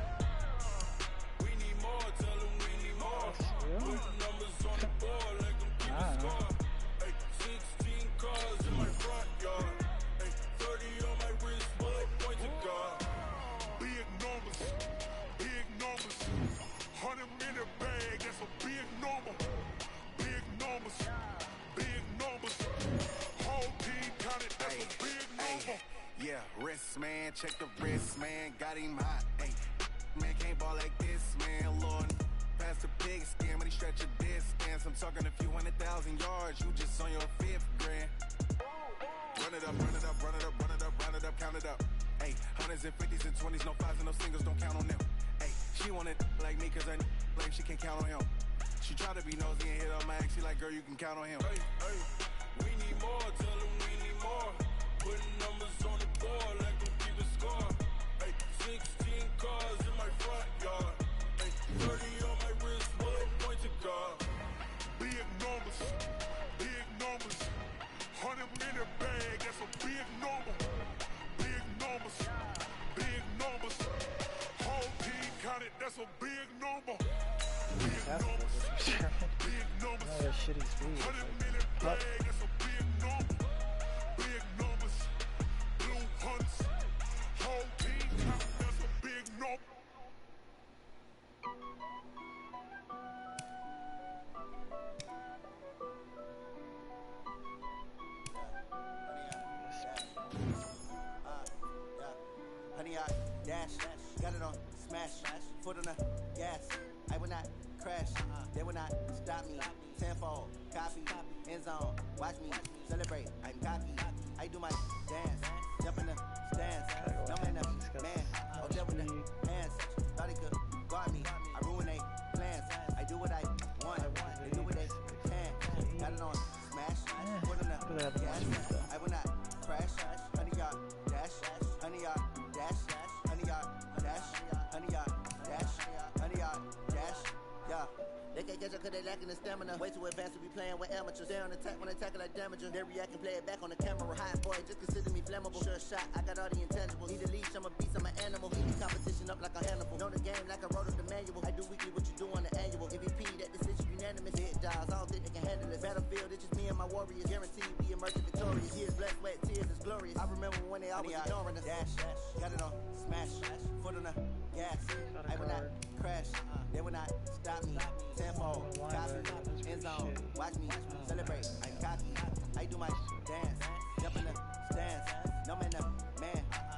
We need more, tell them we need more. Put numbers on the board like I'm keeping score. Hey, 16 cars in my front yard. Hey, 30 on my wrist, bullet point to God. Big numbers, 100 minute bag, that's a big number. Big numbers, whole team counted, that's a big number. Yeah, wrist man, check the wrist man, got him hot. Hey, man can't ball like this, man, Lord. Past the pig skin, when he stretch a distance. I'm talking a few 100,000 yards, you just on your 5th grand. Run it up, count it up. Hey, hundreds and 50s and 20s, no 5s and no singles, don't count on them. Hey, she want it like me, cause her like she can't count on him. She try to be nosy and hit on my ex, she like, girl, you can count on him. Hey, we need more, tell them we need more. Putting numbers on the board like I'm keeping score. Hey, 16 cars in my front yard. Hey, 30 on my wrist, bullet point to God. Big numbers, 100 minute bag, that's a big number. Big numbers, whole team counted, that's a big number. Big numbers, Oh, shitty speed. 100 minute bag, that's a big number. Big numbers, blue hunts, whole team counted, that's a big number. Honey, I dash, got it on smash, foot on the gas. I will not crash, they will not stop me. Tenfold, copy, end zone, watch me celebrate. I'm cocky, I do my dance, jump in the stands. No man, man, oh, there with the hands. Thought he could guard me, I ruin they plans. I do what I want, they do what they can. Got it on smash, foot on the gas. I will not crash, honey, y'all dash, honey, y'all dash, honey, y'all dash, honey, y'all dash, honey, y'all dash, yeah. They can't catch up cause they lacking the stamina. Way too advanced to be playing with amateurs. They on attack when they tackle like damager. They react and play it back on the camera. Hot boy, just consider me flammable. Sure shot, I got all the intangibles. Need a leash, I'm a beast, I'm an animal. Heat the competition up like a Hannibal. Know the game like I wrote up the manual. I do weekly what you do on the annual. MVP, that decision unanimous. Hit dials, I don't think they can handle it. Battlefield, it's just me and my warriors. Guaranteed we emerge victorious. Years, blood, sweat, tears, it's glorious. I remember when they always ignoring us. Dash, got it on smash, foot on the gas. I will not crash, they will not stop me. Tenfold, copy, end zone, watch me celebrate. I'm cocky, I do my dance, jump in the stands. No man,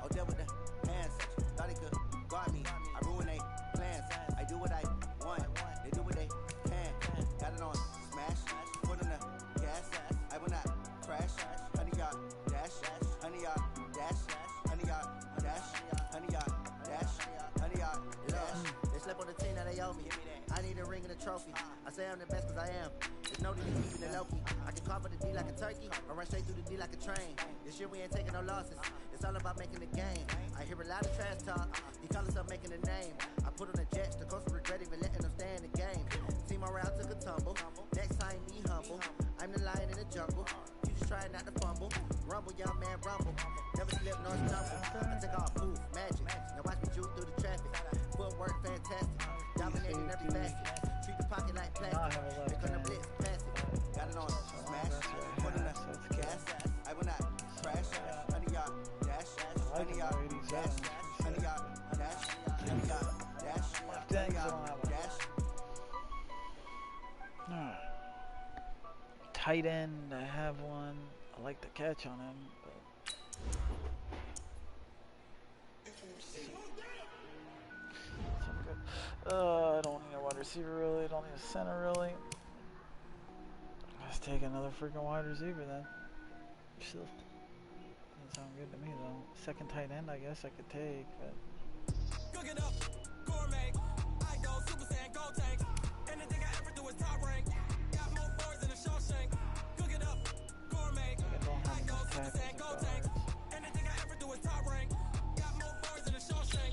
oh, there with the hands. Thought he could guard me, I ruin they plans. I do what I want, they do what they can. Got it on smash, foot on the gas. I will not crash, honey, y'all dash, honey, y'all dash, honey, y'all dash, honey, y'all dash, honey, y'all dash. They slept on the team, now they owe me. I need a ring and a trophy. I say I'm the best cause I am. There's no need to keep it low-key. I can call for the D like a turkey, or run straight through the D like a train. This year we ain't taking no losses. It's all about making the game. I hear a lot of trash talk. He call himself making a name. I put on the jets, the coach regret even letting them stay in the game. Team around took a tumble. Next time be humble. I'm the lion in the jungle. You just try not to fumble. Rumble, young man, rumble. Never slip nor stumble. I take off, move, magic. Now watch me juke through the traffic. Footwork fantastic. Dominating every facet. Treat the pocket like plastic. Pick on the blitz, pass it. Got it on smash. Put in the gas. I will not crash. Honey, y'all dash. Honey, y'all dash. Honey, y'all dash. Honey, y'all dash. Honey, y'all dash. Tight end, I have one. I like the catch on him, but I don't need a wide receiver really. I don't need a center really. Let's take another freaking wide receiver then. Still doesn't sound good to me though. second tight end, I guess I could take, but. Cook it up, gourmet. I go Super Saiyan, go tank. Anything I ever do is top rank. Got more bars than a Shawshank. Cook it up, gourmet. I go Super Saiyan, go tank. Anything I ever do is top rank. Got more bars than a Shawshank.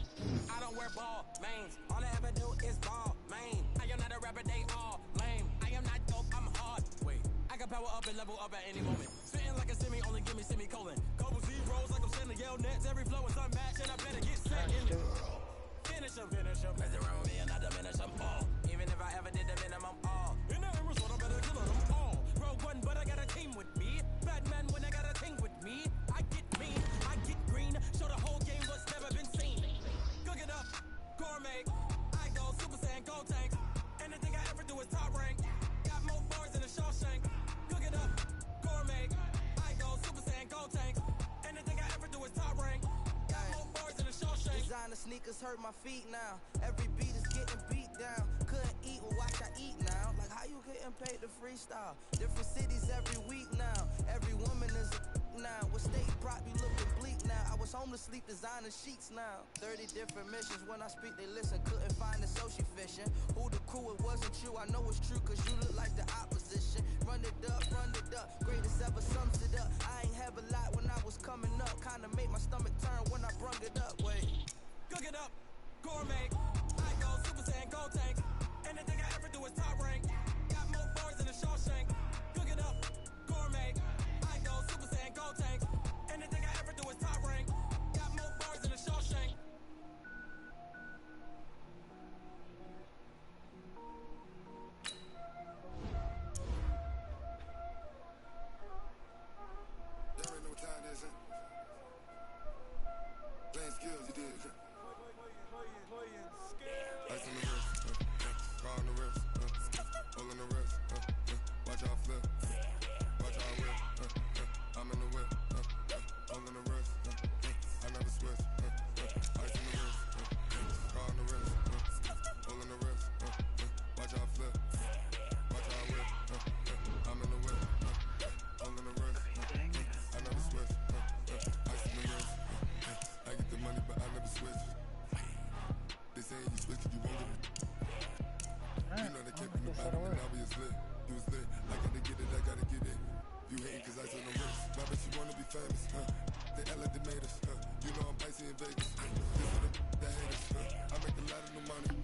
I don't wear ball, mains. All I ever do is ball, main. I am not a rapper, they all lame. I am not dope, I'm hard. Wait, I can power up and level up at any moment. Spitting like a semi, only give me semicolon. Couple zeros like I'm sending yell nets. Every flow is unmatched, and I better get set in it. Finish them. Mess around with me and I diminish them all. Even if I ever did the minimum all. In the result, I better kill them all. Rogue one, but I got a team with me. Batman when I got a team with me. I get mean, I get green. Show the whole game what's never been seen. Cook it up, gourmet. I go Super Saiyan, go tank. Anything I ever do is top rank. Got more bars than a Shawshank. Cook it up, gourmet. I go Super Saiyan, go tank. Anything I ever do is top rank. Got more bars than a Shawshank. Designer sneakers hurt my feet now. Every beat is getting beat down. Couldn't eat, well watch I eat now. Like how you getting paid to freestyle? Different cities every week now. Every woman is a now. With state prop be looking bleak now. I was home to sleep designer sheets now. 30 different missions. When I speak they listen. Couldn't find it so she fishing. Who the crew, it wasn't you. I know it's true cause you look like the opposition. Run it up. Greatest ever sums it up. I ain't have a lot when I was coming up. Kinda made my stomach turn when I brung it up. Wait. Cook it up, gourmet. I go Super Saiyan, go tank. Anything I ever do is top rank. Got more bars than a Shawshank. Cook it up, gourmet. I go Super Saiyan, go tank. Anything I ever do is top rank. Got more bars than a Shawshank. There ain't no time, is it? Playing skills, you did. Ice on the wrist, car on the wrist, hole in the wrist, watch how I flip, watch how I whip, I'm in the whip, hole in the wrist, I never switch, ice on the wrist, car on the wrist, hole in the wrist, watch how I flip, watch how I whip, I'm in the whip, hole in the wrist, I never switch, ice on the wrist, I get the money but I never switch. They say you switch it, you won't get it. You know they kept in the bottom and now we is lit. You was lit, I gotta get it, I gotta get it. You hating cause I said no wrist. My bitch, you wanna be famous, They act like they made us, You know I'm icy in Vegas, This for the that hate us, I make a lot of new money,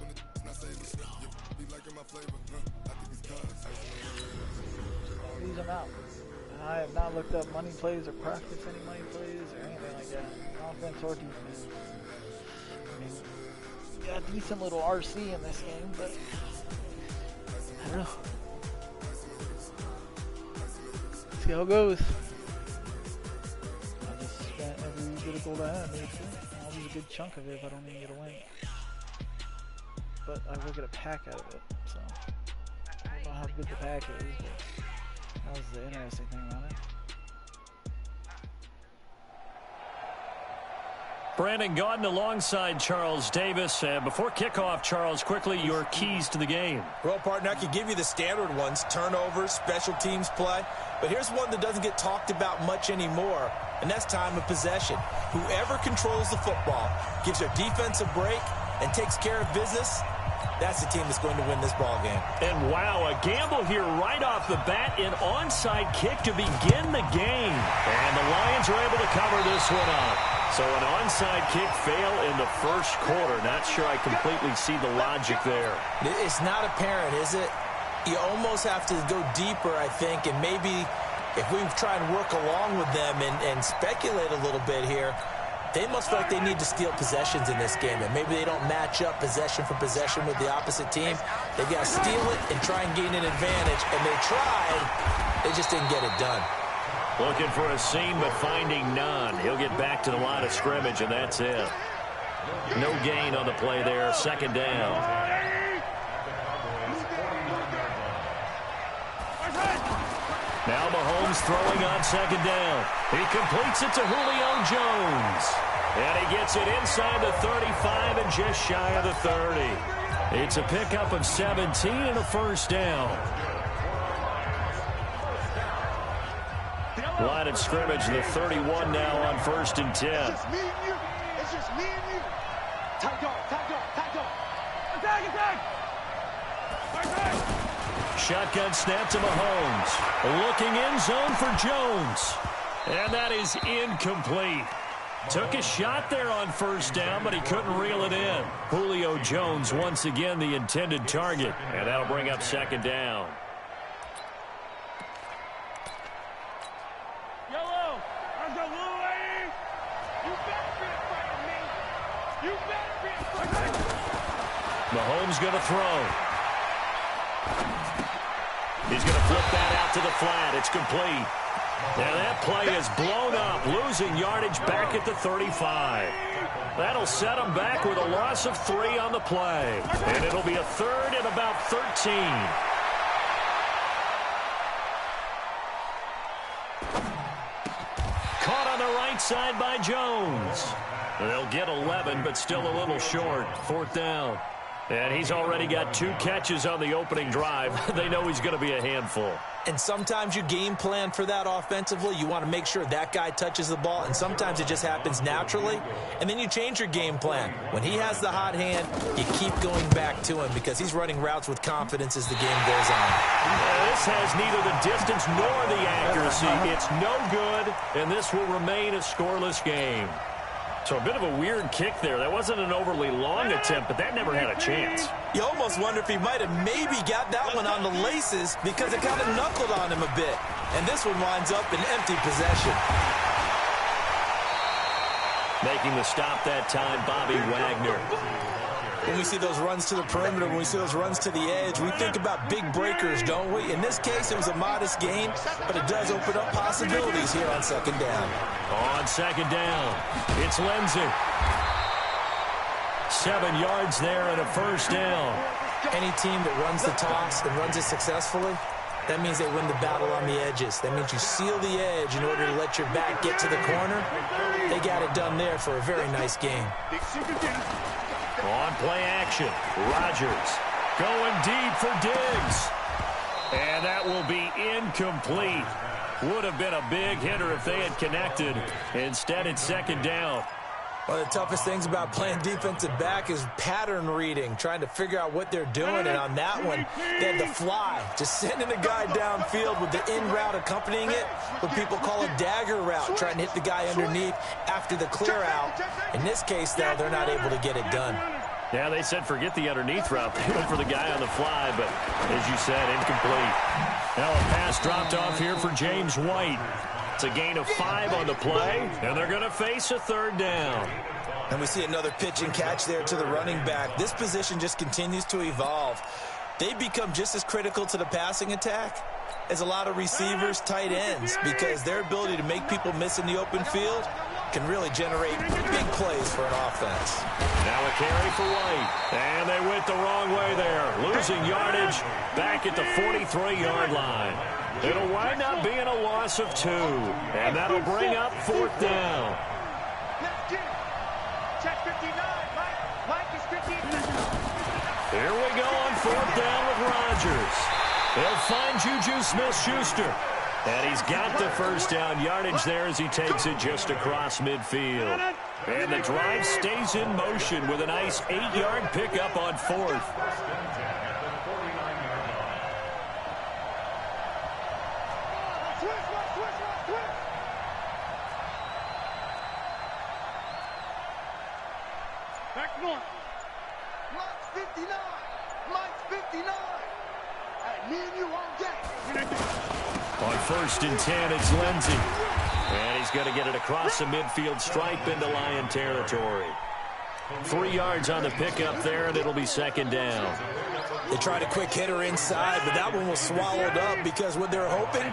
When the not savers, You be liking my flavor, I think it's cause Use them out. I have not looked up money plays or practice any money plays or anything like that. Offense or defense. I mean, got a decent little RC in this game, but I don't know. See how it goes. I just spent every bit of gold I had, basically. I'll lose a good chunk of it if I don't even get a win. But I will get a pack out of it, so I don't know how good the pack is, but that was the interesting thing about it. Brandon Gaudin alongside Charles Davis. Before kickoff, Charles, quickly, your keys to the game. Well, partner, I could give you the standard ones, turnovers, special teams play. But here's one that doesn't get talked about much anymore, and that's time of possession. Whoever controls the football, gives their defense a break, and takes care of business, that's the team that's going to win this ball game. And wow, a gamble here right off the bat, an onside kick to begin the game. And the Lions are able to cover this one up. So an onside kick fail in the first quarter. Not sure I completely see the logic there. It's not apparent, is it? You almost have to go deeper, I think, and maybe if we try and work along with them and speculate a little bit here, they must feel like they need to steal possessions in this game, and maybe they don't match up possession for possession with the opposite team. They've got to steal it and try and gain an advantage, and they tried. They just didn't get it done. Looking for a seam, but finding none. He'll get back to the line of scrimmage, and that's it. No gain on the play there. Second down. Now Mahomes throwing on second down. He completes it to Julio Jones. And he gets it inside the 35 and just shy of the 30. It's a pickup of 17 and a first down. Line of scrimmage, the 31 now on 1st and 10. It's just me and you. It's just me and you. Tight dog, tight dog, tight dog. Attack, attack. Shotgun snap to Mahomes. Looking in zone for Jones. And that is incomplete. Took a shot there on 1st down, but he couldn't reel it in. Julio Jones once again the intended target. And that'll bring up 2nd down. Yellow, I'm the little lady. You better be afraid of me. You better be afraid of me. Mahomes going to throw. He's going to flip that out to the flat. It's complete. Now that play is blown up, losing yardage back at the 35. That'll set him back with a loss of 3 on the play. And it'll be a 3rd and about 13. Caught on the right side by Jones. They'll get 11, but still a little short. 4th down. And he's already got 2 catches on the opening drive. They know he's going to be a handful. And sometimes you game plan for that offensively. You want to make sure that guy touches the ball, and sometimes it just happens naturally. And then you change your game plan. When he has the hot hand, you keep going back to him because he's running routes with confidence as the game goes on. This has neither the distance nor the accuracy. It's no good, and this will remain a scoreless game. So a bit of a weird kick there. That wasn't an overly long attempt, but that never had a chance. You almost wonder if he might have maybe got that one on the laces because it kind of knuckled on him a bit. And this one winds up in empty possession. Making the stop that time, Bobby Wagner. When we see those runs to the perimeter, when we see those runs to the edge, we think about big breakers, don't we? In this case, it was a modest gain, but it does open up possibilities here on 2nd down. On 2nd down, it's Lindsey. 7 yards there and a 1st down. Any team that runs the toss and runs it successfully, that means they win the battle on the edges. That means you seal the edge in order to let your back get to the corner. They got it done there for a very nice game. On play action, Rodgers going deep for Diggs. And that will be incomplete. Would have been a big hitter if they had connected. Instead, it's 2nd down. One of the toughest things about playing defensive back is pattern reading, trying to figure out what they're doing. And on that one, they had the fly, just sending a guy downfield with the in route accompanying it, what people call a dagger route, trying to hit the guy underneath after the clear out. In this case, though, they're not able to get it done. Yeah, they said forget the underneath route. They went for the guy on the fly, but as you said, incomplete. Now a pass dropped off here for James White. It's a gain of 5 on the play, and they're going to face a 3rd down. And we see another pitch and catch there to the running back. This position just continues to evolve. They become just as critical to the passing attack as a lot of receivers, tight ends, because their ability to make people miss in the open field can really generate big plays for an offense. Now a carry for White, and they went the wrong way there, losing yardage back at the 43-yard line. It'll wind up being a loss of 2, and that'll bring up 4th down. Check 59. Mike is 59. Here we go on 4th down with Rodgers. They'll find Juju Smith-Schuster. And he's got the 1st down yardage there as he takes it just across midfield. And the drive stays in motion with a nice 8-yard pickup on 4th. Back north. Mike's 59. Mike's 59. Hey, me and you all day. On 1st and 10, it's Lindsey. And he's going to get it across the midfield stripe into Lion territory. 3 yards on the pickup there, and it'll be 2nd down. They tried a quick hitter inside, but that one was swallowed up because what they're hoping,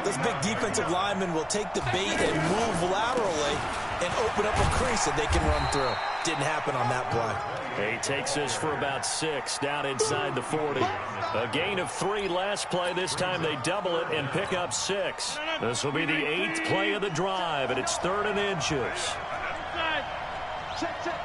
those big defensive linemen will take the bait and move laterally and open up a crease that they can run through. Didn't happen on that play. He takes this for about 6 down inside the 40. A gain of 3 last play. This time they double it and pick up 6. This will be the 8th play of the drive, and it's 3rd and inches. Check, check.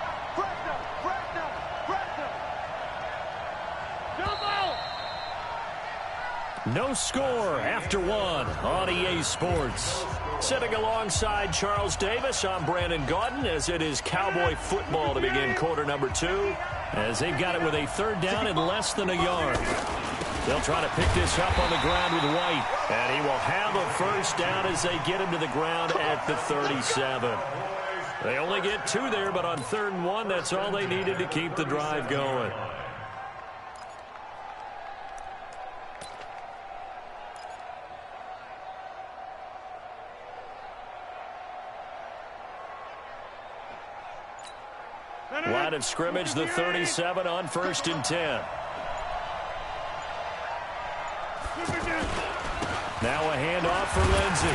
No score after 1 on EA Sports. Sitting alongside Charles Davis, I'm Brandon Gaudin, as it is Cowboy football to begin quarter number 2, as they've got it with a third down and less than a yard. They'll try to pick this up on the ground with White, and he will have a first down as they get him to the ground at the 37. They only get 2 there, but on 3rd and 1, that's all they needed to keep the drive going. Line of scrimmage, the 37 on 1st and 10. Now a handoff for Lindsey.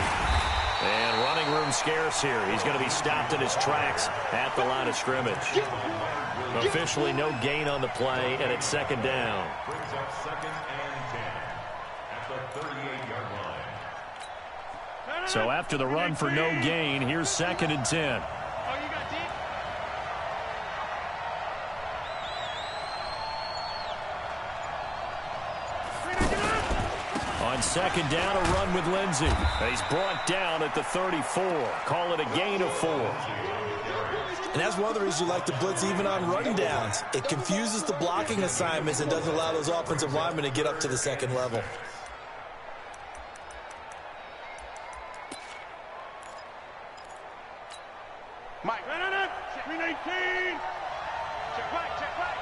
And running room scarce here. He's going to be stopped in his tracks at the line of scrimmage. Officially no gain on the play, and it's 2nd down. Brings up 2nd and 10 at the 38-yard line. So after the run for no gain, here's 2nd and 10. On 2nd down, a run with Lindsey. He's brought down at the 34. Call it a gain of 4. And that's one of the reasons you like to blitz even on run downs. It confuses the blocking assignments and doesn't allow those offensive linemen to get up to the 2nd level. Mike, 319. Check back, check back.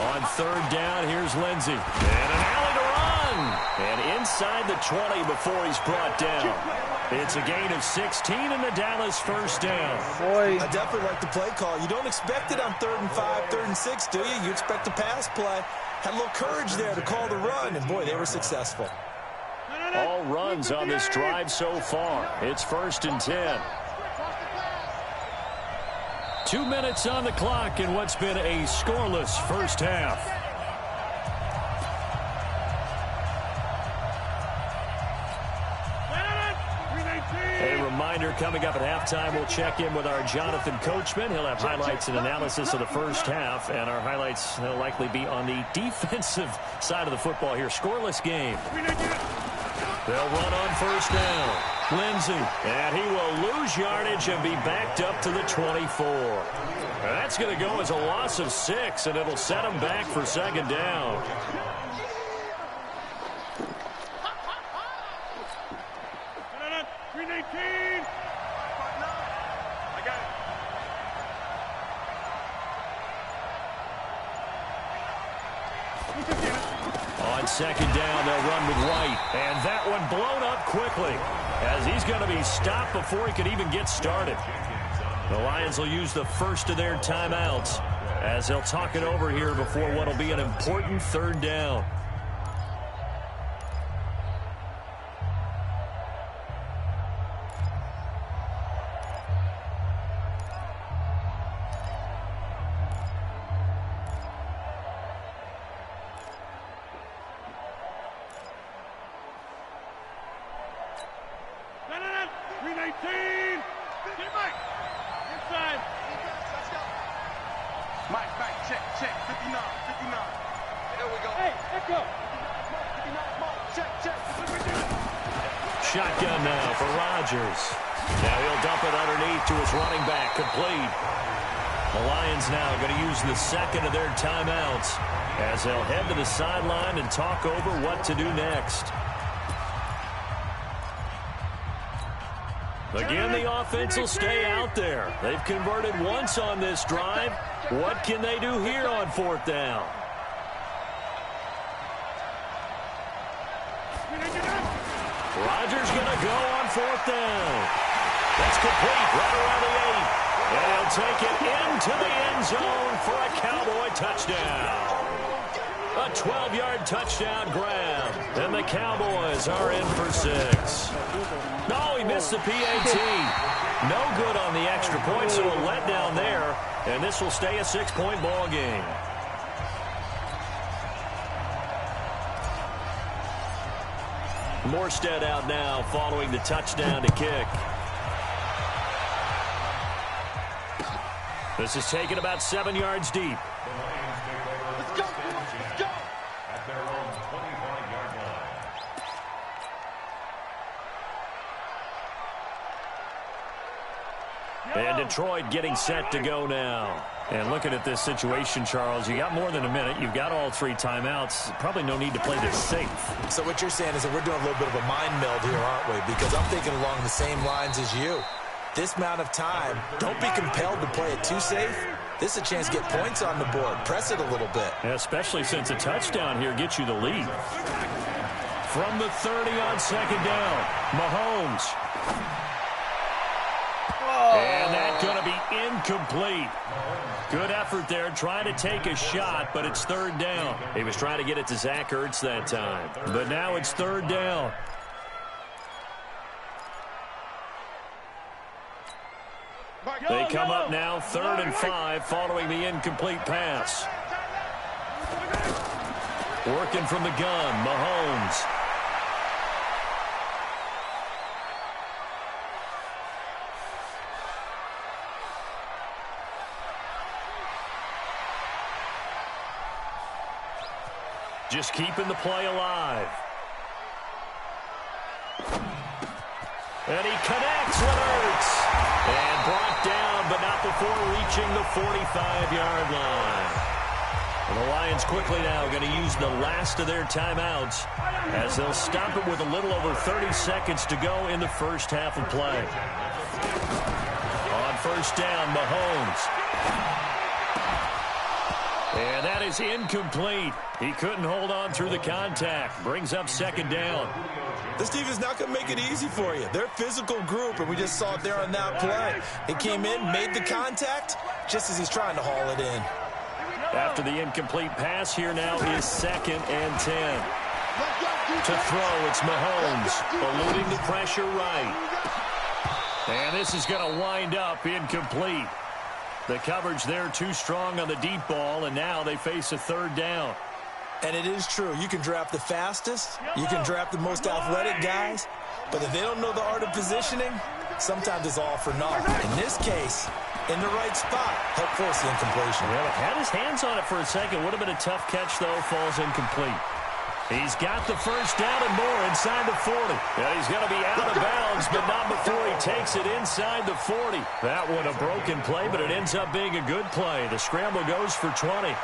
On 3rd down, here's Lindsey. And an alley to run. And inside the 20 before he's brought down. It's a gain of 16 and the Dallas first down. Boy, I definitely like the play call. You don't expect it on 3rd and 5, 3rd and 6, do you? You expect a pass play. Had a little courage there to call the run, and boy, they were successful. All runs on this drive so far. It's 1st and 10. 2 minutes on the clock in what's been a scoreless first half. A reminder, coming up at halftime, we'll check in with our Jonathan Coachman. He'll have highlights and analysis of the first half, and our highlights will likely be on the defensive side of the football here. Scoreless game. They'll run on 1st down. Lindsey, and he will lose yardage and be backed up to the 24. That's going to go as a loss of 6, and it'll set him back for 2nd down. On 2nd down, they'll run with White, and that one blown up quickly, as he's going to be stopped before he could even get started. The Lions will use the first of their timeouts as they'll talk it over here before what will be an important 3rd down. Shotgun now for Rodgers. Now he'll dump it underneath to his running back, complete. The Lions now going to use the 2nd of their timeouts as they'll head to the sideline and talk over what to do next. Again, the offense will stay out there. They've converted once on this drive. What can they do here on 4th down? Rodgers going to go on 4th down. That's complete right around the 8. And he'll take it into the end zone for a Cowboy touchdown. A 12-yard touchdown grab. And the Cowboys are in for 6. No, he missed the PAT. No good on the extra point, so a letdown there. And this will stay a 6-point ball game. Morstead out now following the touchdown to kick. This is taken about 7 yards deep. And Detroit getting set to go now. And looking at this situation, Charles, you got more than a minute. You've got all 3 timeouts. Probably no need to play this safe. So what you're saying is that we're doing a little bit of a mind meld here, aren't we? Because I'm thinking along the same lines as you. This amount of time, don't be compelled to play it too safe. This is a chance to get points on the board. Press it a little bit. Yeah, especially since a touchdown here gets you the lead. From the 30 on second down, Mahomes. And that's going to be incomplete. Good effort there, trying to take a shot, but it's third down. He was trying to get it to Zach Ertz that time, but now it's third down. They come up now 3rd and 5 following the incomplete pass. Working from the gun, Mahomes. Just keeping the play alive. And he connects with Ertz. And brought down, but not before reaching the 45-yard line. And the Lions quickly now going to use the last of their timeouts as they'll stop it with a little over 30 seconds to go in the first half of play. On first down, Mahomes. And that is incomplete. He couldn't hold on through the contact. Brings up second down. This team is not going to make it easy for you. They're a physical group, and we just saw it there on that play. He came in, made the contact, just as he's trying to haul it in. After the incomplete pass, here now is 2nd and 10. To throw, it's Mahomes, eluding the pressure right. And this is going to wind up incomplete. The coverage there too strong on the deep ball, and now they face a third down. And it is true. You can draft the fastest. You can draft the most athletic guys. But if they don't know the art of positioning, sometimes it's all for naught. In this case, in the right spot, help force the incompletion. Well, had his hands on it for a second. Would have been a tough catch, though. Falls incomplete. He's got the first down and more inside the 40. And he's going to be out of bounds, but not before he takes it inside the 40. That one a broken play, but it ends up being a good play. The scramble goes for 20.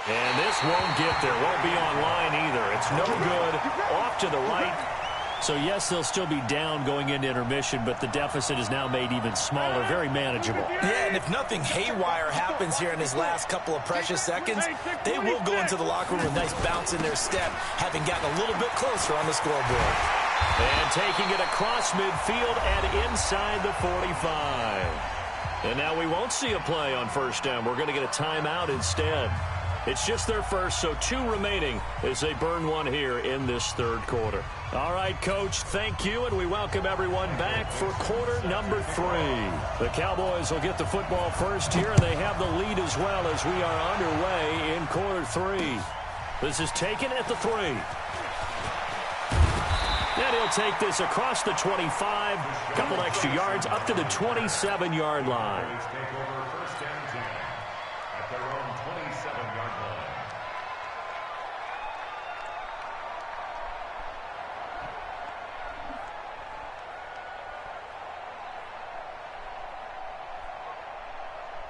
And this won't get there. Won't be online either. It's no good. Off to the right. So, yes, they'll still be down going into intermission, but the deficit is now made even smaller. Very manageable. Yeah, and if nothing haywire happens here in his last couple of precious seconds, they will go into the locker room with a nice bounce in their step, having gotten a little bit closer on the scoreboard. And taking it across midfield and inside the 45. And now we won't see a play on first down. We're going to get a timeout instead. It's just their first, so 2 remaining as they burn one here in this third quarter. All right, Coach, thank you, and we welcome everyone back for quarter number 3. The Cowboys will get the football first here, and they have the lead as well as we are underway in quarter 3. This is taken at the 3. Then he'll take this across the 25, couple extra yards up to the 27-yard line.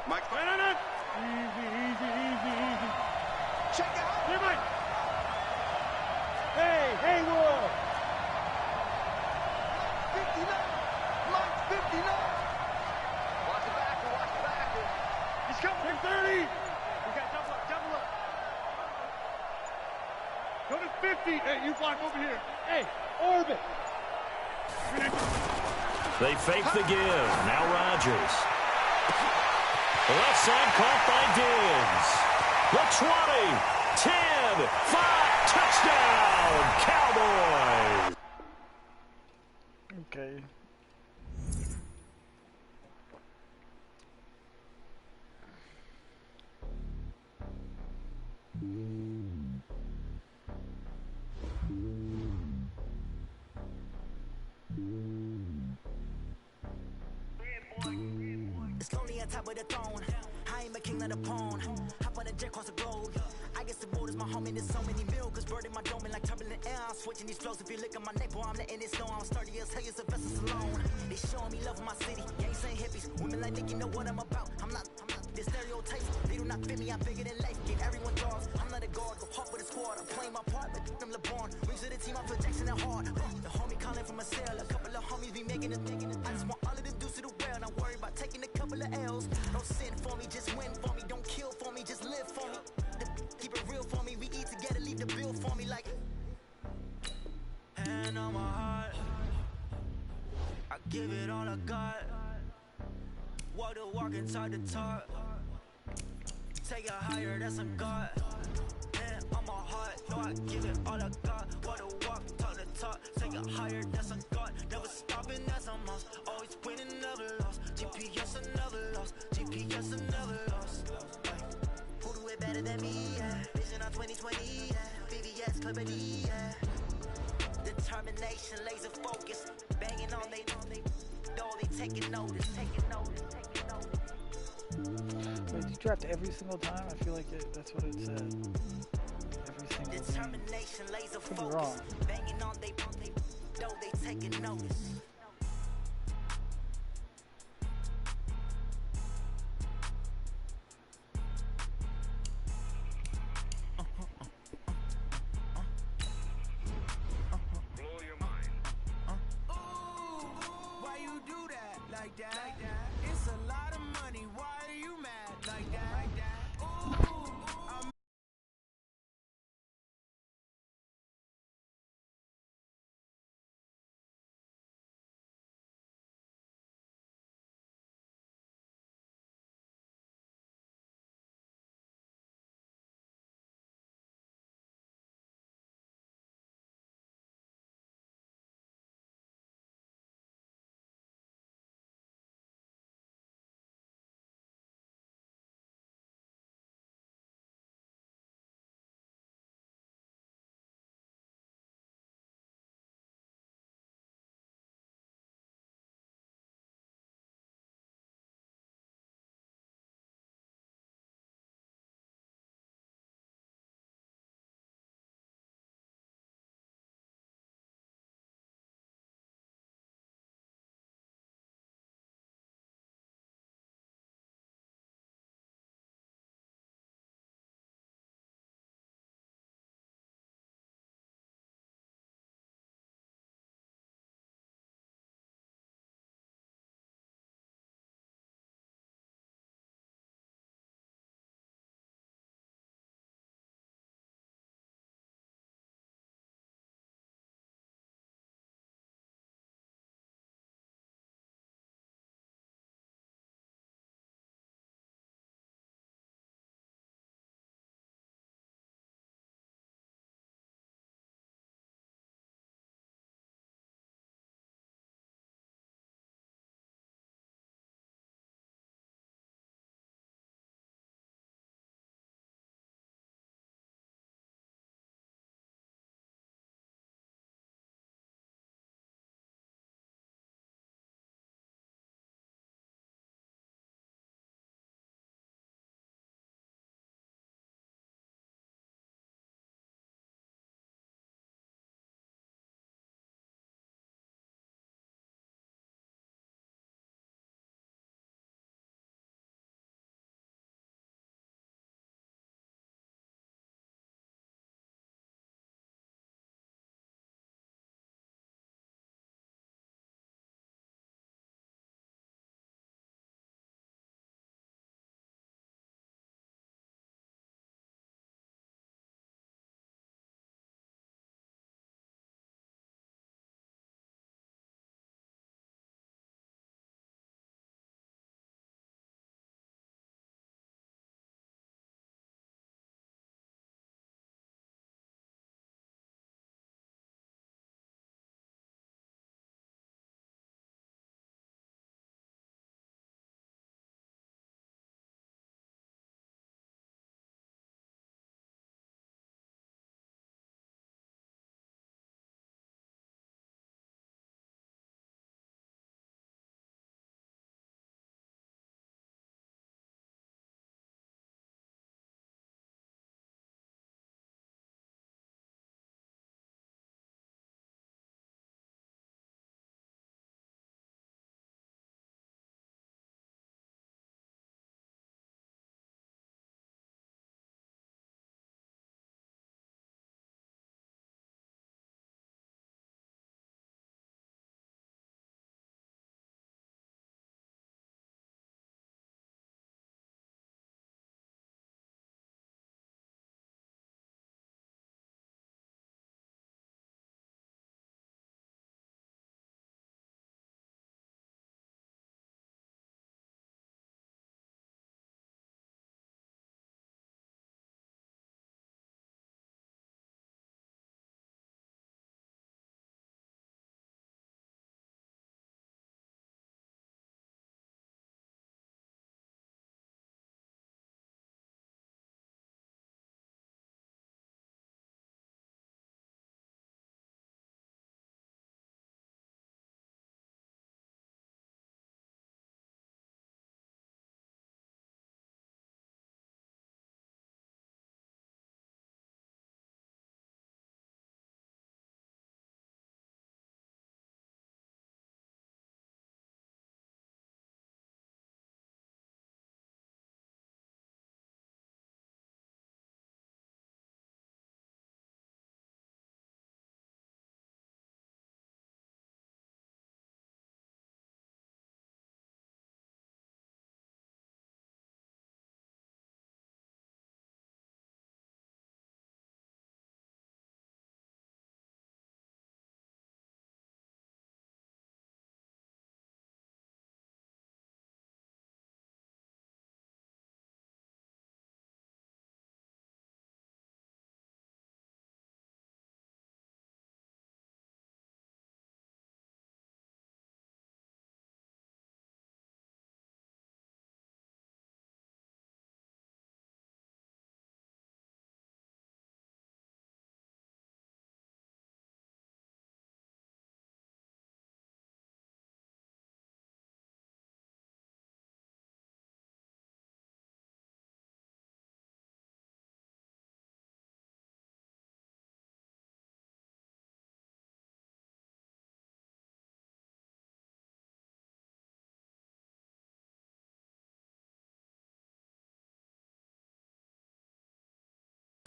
Mike, no. Easy. Check out. Here, Mike. Hey, Will. 59. Mike, 59. Watch the back. He's coming. 30. We got double up. Go to 50. Hey, you block over here. Hey, orbit. They fake the give. Now Rodgers. Left side caught by Diggs. The 20, 10, 5, touchdown, Cowboys. Okay. It's lonely on top of the throne. I ain't a king of the pawn. Hop on a jet across the globe. I guess the boat is my home and there's so many milk. Word in my dome like turbulent air. I'm switching these flows. If you look at my neck, boy, I'm letting it snow. I'm sturdy as hell, as a vessel alone. They showing me love in my city. Gangs ain't hippies. Women like Nick, you know what I'm about. I'm not the stereotypes. They do not fit me. I'm bigger than life. Give everyone dogs. I'm not a guard. Go hard with the squad. I'm playing my part, but I'm LeBron. Rings of the team. I'm Jackson and hard. The homie calling from a cell. A couple of homies be making a thing. I just want all of the dudes to the well. Not worry about taking a couple of L's. Don't sin for me, just win for me. Don't kill for me, just live for me. Keep it real for me. We eat together, leave the bill for me like. Hand on my heart, I give it all I got. Walk the walk inside the talk. Take it higher, that's a God. Hand on my heart, no, I give it all I got. Walk the walk, talk the talk. Take it higher, that's a God. Never stopping, that's a must. Always winning, never lost. GPS, I never lost. GPS, I never lost. Who do it better than me? Yeah. Vision on 2020, yeah. VVS, Clippity, yeah. Determination, laser focus. Banging on they know they taking notice. Wait, you dropped every single time? I feel like that's what it said. Every single Determination, laser Could be focus. wrong. Banging on they know they taking notice. Why you do that like that? It's a lot of money. Why are you mad like that? Ooh, I'm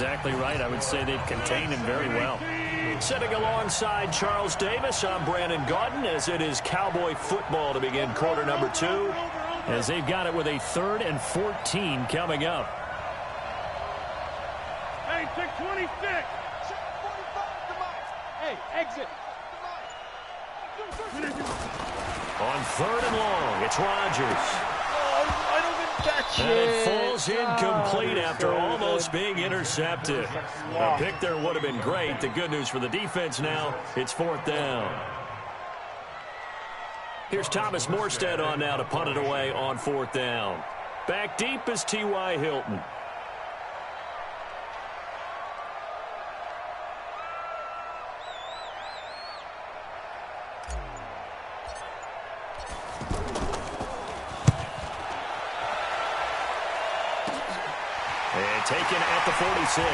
exactly right. I would say they've contained him very well. Sitting alongside Charles Davis, I'm Brandon Gaudin, as it is Cowboy football to begin quarter number 2, as they've got it with a 3rd and 14 coming up. Hey, check 26. Hey, exit. On 3rd and long, it's Rodgers. I don't even catch And it. it falls incomplete after almost being intercepted. A pick there would have been great. The good news for the defense now, it's 4th down. Here's Thomas Morstead on now to punt it away on 4th down. Back deep is T.Y. Hilton. And taken at the 46.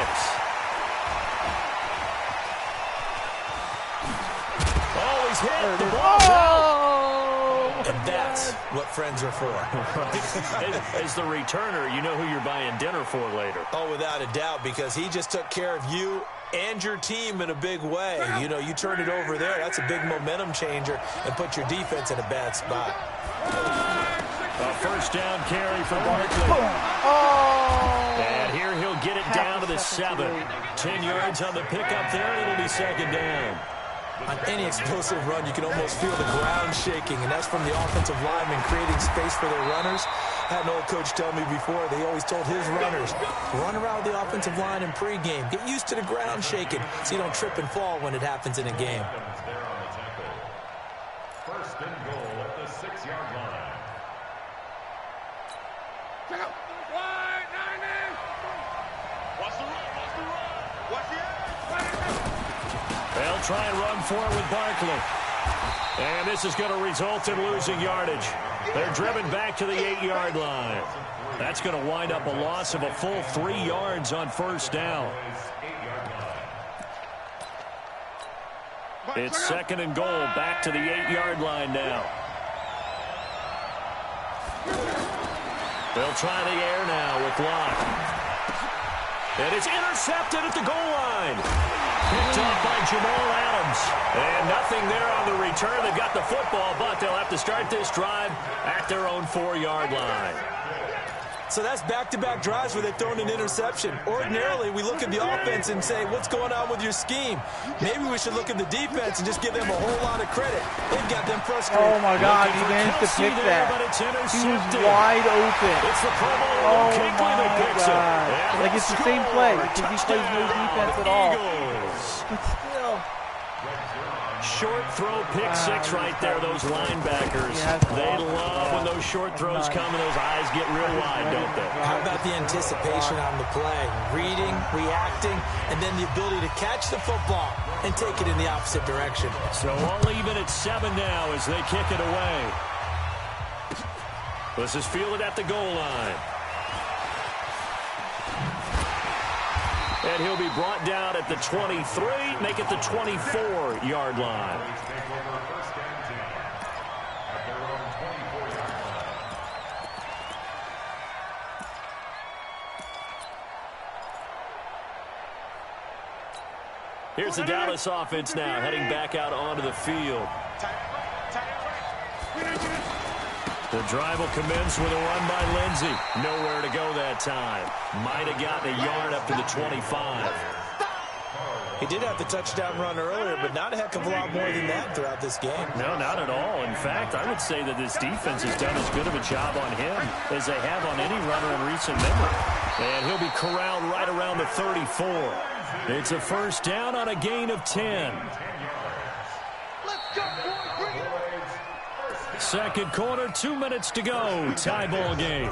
Oh, he's hit. The ball's out. And that's what friends are for. As the returner, you know who you're buying dinner for later. Oh, without a doubt, because he just took care of you and your team in a big way. You know, you turn it over there, that's a big momentum changer, and put your defense in a bad spot. A 1st down carry for Barkley. And here he'll get it down to the 7. 10 yards on the pickup there, and it'll be 2nd down. On any explosive run, you can almost feel the ground shaking, and that's from the offensive linemen creating space for their runners. I had an old coach tell me before, they always told his runners, run around the offensive line in pregame. Get used to the ground shaking so you don't trip and fall when it happens in a game. 1st and goal at the 6-yard line. Check out. Wide, 90. Watch the run, watch the run. Watch the edge. They'll try and run for it with Barkley. And this is going to result in losing yardage. They're driven back to the 8-yard line. That's going to wind up a loss of a full 3 yards on 1st down. It's 2nd and goal, back to the 8-yard line now. They'll try the air now with Locke. And it's intercepted at the goal line. Picked off by Jamal Adams. And nothing there on the return. They've got the football, but they'll have to start this drive at their own 4-yard line. So that's back-to-back drives where they've thrown an interception. Ordinarily, we look at the offense and say, what's going on with your scheme? Maybe we should look at the defense and just give them a whole lot of credit. They've got them frustrated. Oh, my God, he managed to pick that. He was wide open. It's the Pro Bowl oh, Kinkley that picks it. Like, it's the same play because he plays no defense at all. But still. Short throw, pick 6 right there, those linebackers. They love when those short throws come and those eyes get real wide, don't they? How about the anticipation on the play? Reading, reacting, and then the ability to catch the football and take it in the opposite direction. So all even at 7 now as they kick it away. This is fielded at the goal line. And he'll be brought down at the 23, make it the 24-yard line. Here's the Dallas offense now, heading back out onto the field. The drive will commence with a run by Lindsey. Nowhere to go that time. Might have gotten a yard up to the 25. He did have the touchdown run earlier, but not a heck of a lot more than that throughout this game. No, not at all. In fact, I would say that this defense has done as good of a job on him as they have on any runner in recent memory. And he'll be corralled right around the 34. It's a 1st down on a gain of 10. Let's go, boys. Bring it. 2nd quarter, 2 minutes to go. Tie ball game.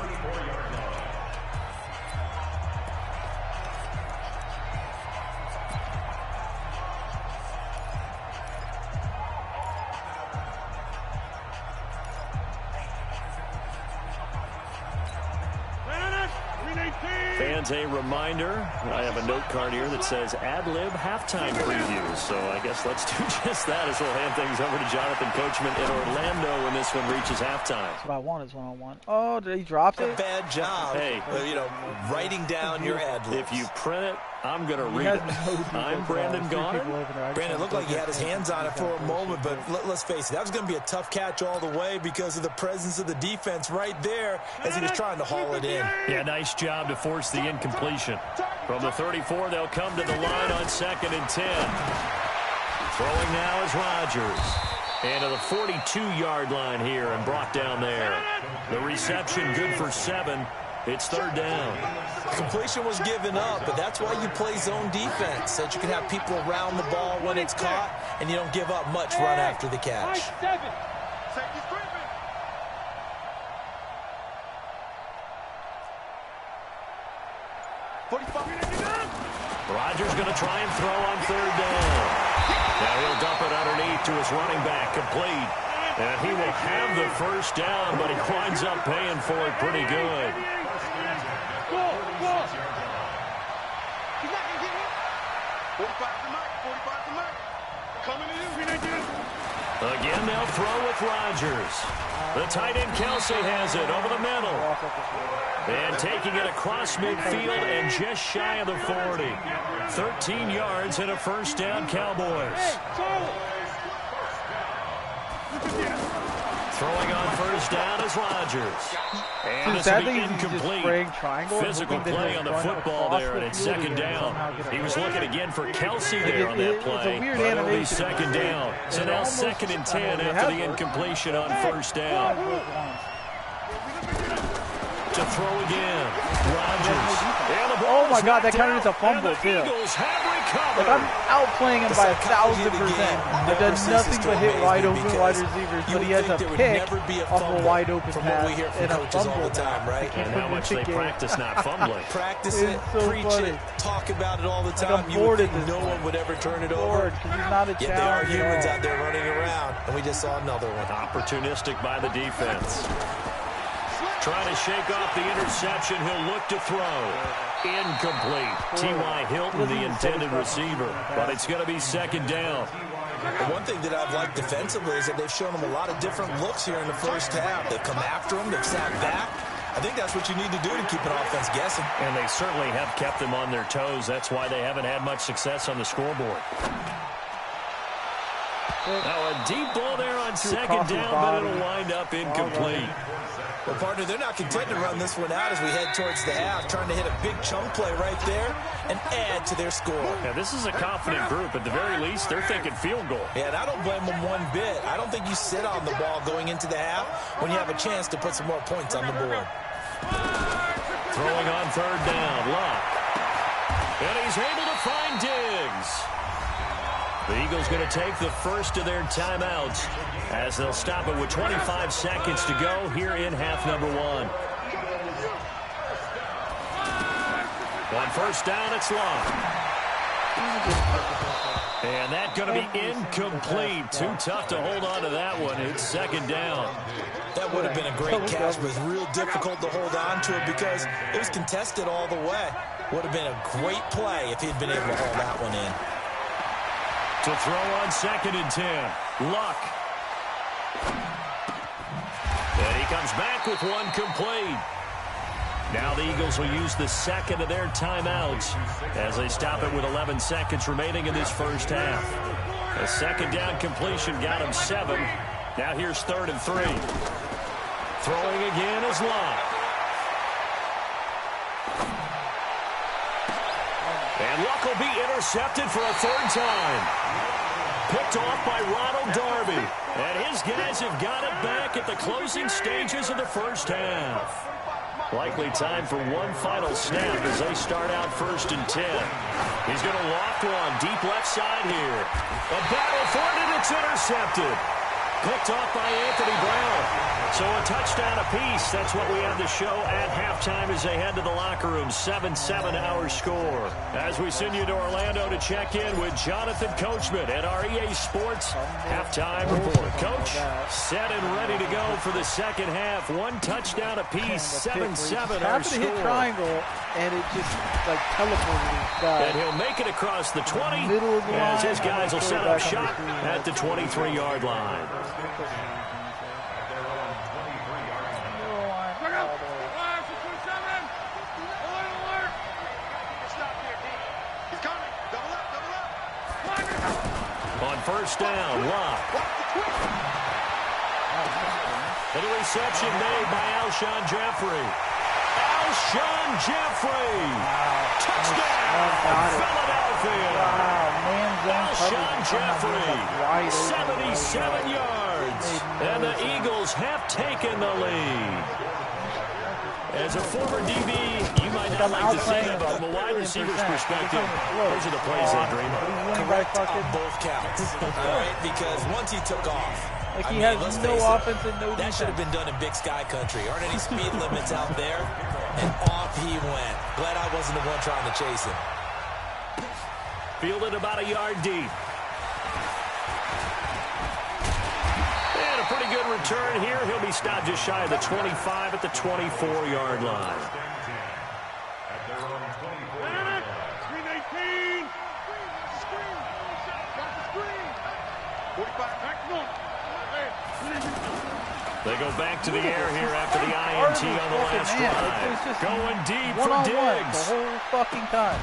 fans, a reminder. I have a note card here that says ad-lib halftime previews. So I guess let's do just that as we'll hand things over to Jonathan Coachman in Orlando when this one reaches halftime. That's what I want is one-on-one. Oh, did he drop it? A bad job. Hey, writing down your ad-libs. If you print it, I'm going to read it. I'm Brandon Gaudin. Brandon looked like he had his hands on it for a moment, but let's face it, that was going to be a tough catch all the way because of the presence of the defense right there as he was trying to haul it in. Yeah, nice job to force the incompletion. From the 34, they'll come to the line on 2nd and 10. Throwing now is Rodgers. And to the 42-yard line here and brought down there. The reception good for 7. It's 3rd down. Completion was given up, but that's why you play zone defense, so that you can have people around the ball when it's caught, and you don't give up much run after the catch. Rodgers going to try and throw on 3rd down. Now he'll dump it underneath to his running back, complete. And he will have the 1st down, but he winds up paying for it pretty good. Again, they'll throw with Rodgers. The tight end Kelsey has it over the middle. And taking it across midfield and just shy of the 40. 13 yards and a 1st down, Cowboys. Throwing on 1st down is Rodgers. And it's incomplete. Physical play on the football there, and it's 2nd down. He was looking again for Kelsey there on that play. But it'll be 2nd down. So now 2nd and 10 after the incompletion on 1st down. To throw again. Rodgers. Oh my God, that counted as a fumble too. Like I'm outplaying him by 1,000%. I've done nothing but hit wide open wide receivers, but he has a pick off a wide open pass and a fumble. And how much they practice not fumbling. Practice it, preach it, talk about it all the time. You would think no one would ever turn it over. Yet there are humans out there running around, and we just saw another one. Opportunistic by the defense. Trying to shake off the interception. He'll look to throw. Incomplete. T.Y. Hilton, the intended receiver. But it's going to be 2nd down. The one thing that I've liked defensively is that they've shown him a lot of different looks here in the 1st half. They've come after him. They've sat back. I think that's what you need to do to keep an offense guessing. And they certainly have kept them on their toes. That's why they haven't had much success on the scoreboard. Now a deep ball there on 2nd down, but it'll wind up incomplete. Well, partner, they're not content to run this one out as we head towards the half, trying to hit a big chunk play right there and add to their score. Yeah, this is a confident group. At the very least, they're thinking field goal. Yeah, and I don't blame them one bit. I don't think you sit on the ball going into the half when you have a chance to put some more points on the board. Throwing on 3rd down, Luck. And he's able to find Diggs. The Eagles going to take the 1st of their timeouts as they'll stop it with 25 seconds to go here in half number 1. On 1st down, it's Luck. And that's going to be incomplete. Too tough to hold on to that one. It's 2nd down. That would have been a great catch, but it was real difficult to hold on to it because it was contested all the way. Would have been a great play if he'd been able to hold that one in. To throw on 2nd and 10. Luck. And he comes back with one complete. Now the Eagles will use the 2nd of their timeouts as they stop it with 11 seconds remaining in this 1st half. A 2nd down completion got him 7. Now here's 3rd and 3. Throwing again is Luck. And Luck will be intercepted for a 3rd time. Picked off by Ronald Darby. And his guys have got it back at the closing stages of the 1st half. Likely time for one final snap as they start out 1st and 10. He's going to loft one deep left side here. A battle for it, and it's intercepted. Picked off by Anthony Brown. So a touchdown apiece. That's what we have to show at halftime as they head to the locker room. 7-7 our score. As we send you to Orlando to check in with Jonathan Coachman at our EA Sports halftime report. Coach, set and ready to go for the second half. One touchdown apiece. 7-7 our score. Hit triangle, and it just like teleported. And he'll make it across the 20 as his guys will set up shop at the 23-yard line. On first down, Locke. And a reception made by Alshon Jeffrey. Alshon Jeffrey. Touchdown, Philadelphia. Alshon Jeffrey, 77 yards. And the Eagles have taken the lead. As a former DB, you might not like to say that, but from a wide receiver's perspective, those are the plays they dream of. Correct on both counts, all right? Because once he took off, like he has no offense and no defense. That should have been done in Big Sky country. Aren't any speed limits out there? And off he went. Glad I wasn't the one trying to chase him. Fielded about a yard deep. And a pretty good return here. He'll be stopped just shy of the 25 at the 24-yard line. They go back to the air here after the INT on the last drive. Going deep for Diggs. The whole fucking time.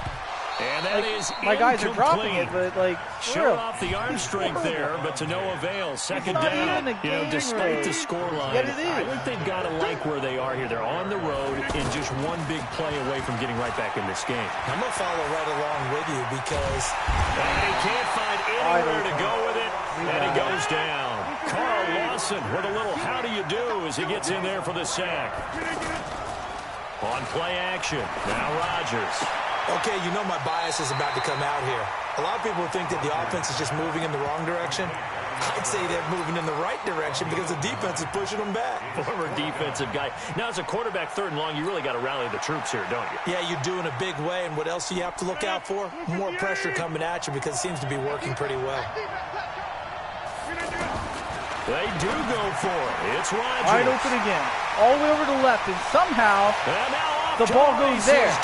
And that is my guys are dropping it, but like showed off the arm strength there, but to no avail. Second down, despite the scoreline, I think they've got to like where they are here. They're on the road and just one big play away from getting right back in this game. I'm gonna follow right along with you because he can't find anywhere to go with it, and he goes down. Carl Lawson with a little how do you do as he gets in there for the sack. On play action, now Rodgers. Okay, you know my bias is about to come out here. A lot of people think that the offense is just moving in the wrong direction. I'd say they're moving in the right direction because the defense is pushing them back. Former defensive guy. Now, as a quarterback, third and long, you really got to rally the troops here, don't you? Yeah, you do in a big way. And what else do you have to look out for? More pressure coming at you because it seems to be working pretty well. They do go for it. It's Rodgers. Wide open again. All the way over to the left. And somehow the ball goes there.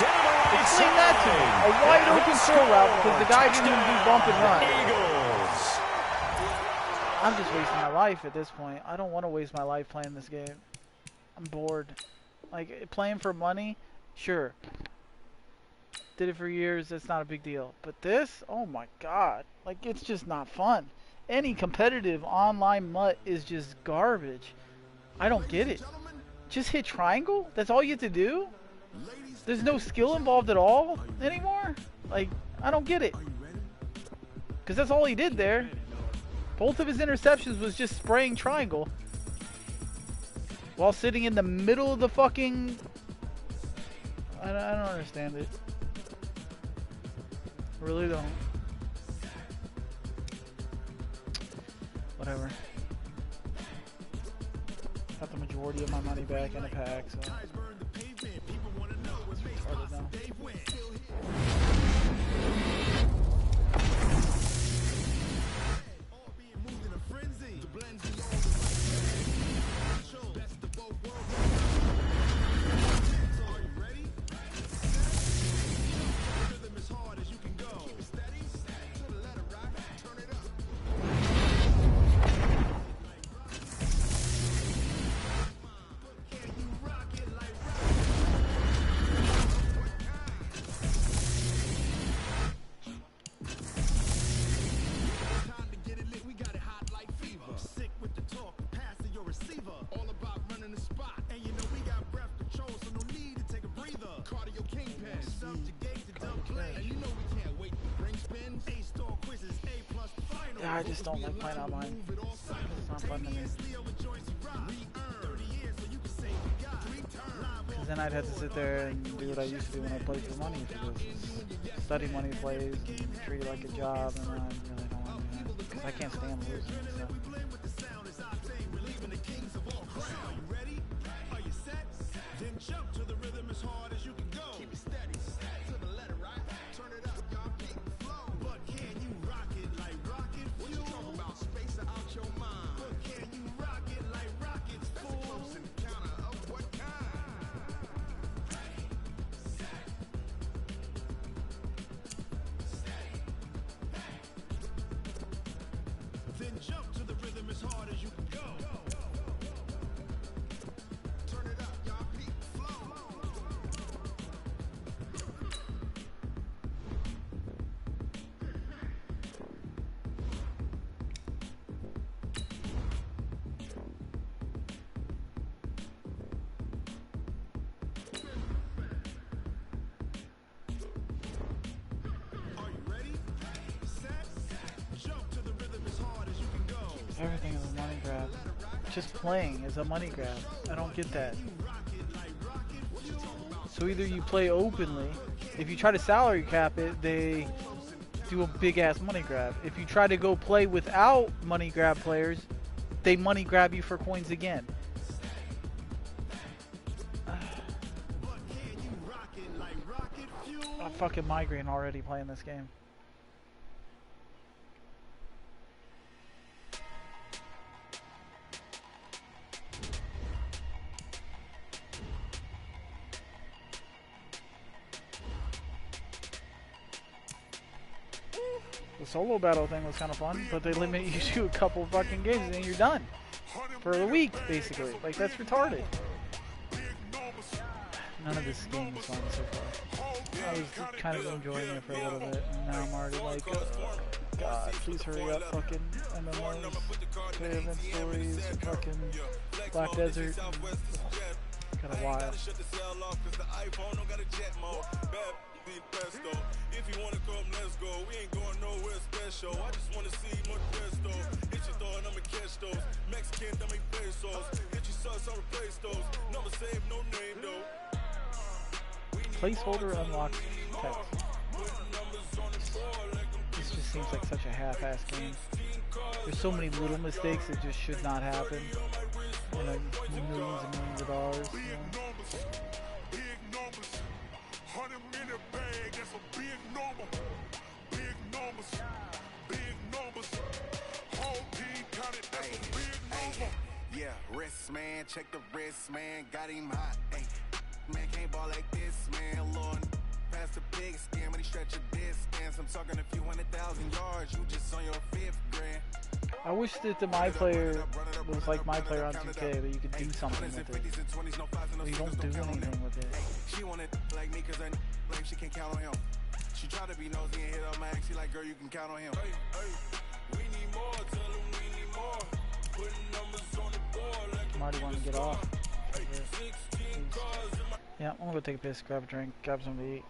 Explain that to me. A wide open throw route because the guy didn't even do bump and run. Eagles. I'm just wasting my life at this point. I don't want to waste my life playing this game. I'm bored. Like, playing for money, sure. Did it for years, that's not a big deal. But this, oh my god. Like, it's just not fun. Any competitive online mutt is just garbage. I don't get it. Just hit triangle? That's all you have to do? There's no skill involved at all anymore? Like, I don't get it. Because that's all he did there. Both of his interceptions was just spraying triangle. While sitting in the middle of the fucking... I don't understand it. I really don't. Whatever. Got the majority of my money back in a pack, so... I just don't like playing online. It's not fun to me. Because then I'd have to sit there and do what I used to do when I played for money. Because study money plays and treat it like a job, and I really don't want to do that. Because I can't stand losing. So. Everything is a money grab. Just playing is a money grab. I don't get that. So either you play openly. If you try to salary cap it, they do a big ass money grab. If you try to go play without money grab players, they money grab you for coins again. I'm fucking migraine already playing this game. The solo battle thing was kind of fun, but they limit you to a couple fucking games and then you're done. For the week, basically. Like, that's retarded. None of this game is fun so far. I was kind of enjoying it for a little bit, and now I'm already like, God, please hurry up, fucking MMOs, player event stories, fucking Black Desert. Got a while. If you wanna come, let's go. We ain't going nowhere special. I just wanna see more presto. Hit your thought, I'ma catch those. Mexican, dummy pesos. Hit your sus, I'll replace those. Number save, no name though. Placeholder unlocked text. This just seems like such a half-ass game. There's so many little mistakes that just should not happen. You know, millions and millions of dollars. You know? Yeah, wrist man, check the wrist man, got him hot. Ay, man can't ball like this, man. Lord, past the big scam when he stretch a distance. I'm talking a few 100,000 yards, you just on your 5th grand. I wish that the My Player was like My Player on 2K, that you could do something with it. But you don't do anything with it. She wanted like me cause I like she can count on him. She tried to be nosy and hit up my ex. She like, girl, you can count on him. We need more, tell him we need more. Putting numbers on the board like Marty wanting to get off. Yeah, I'm gonna go take a piss, grab a drink, grab something to eat.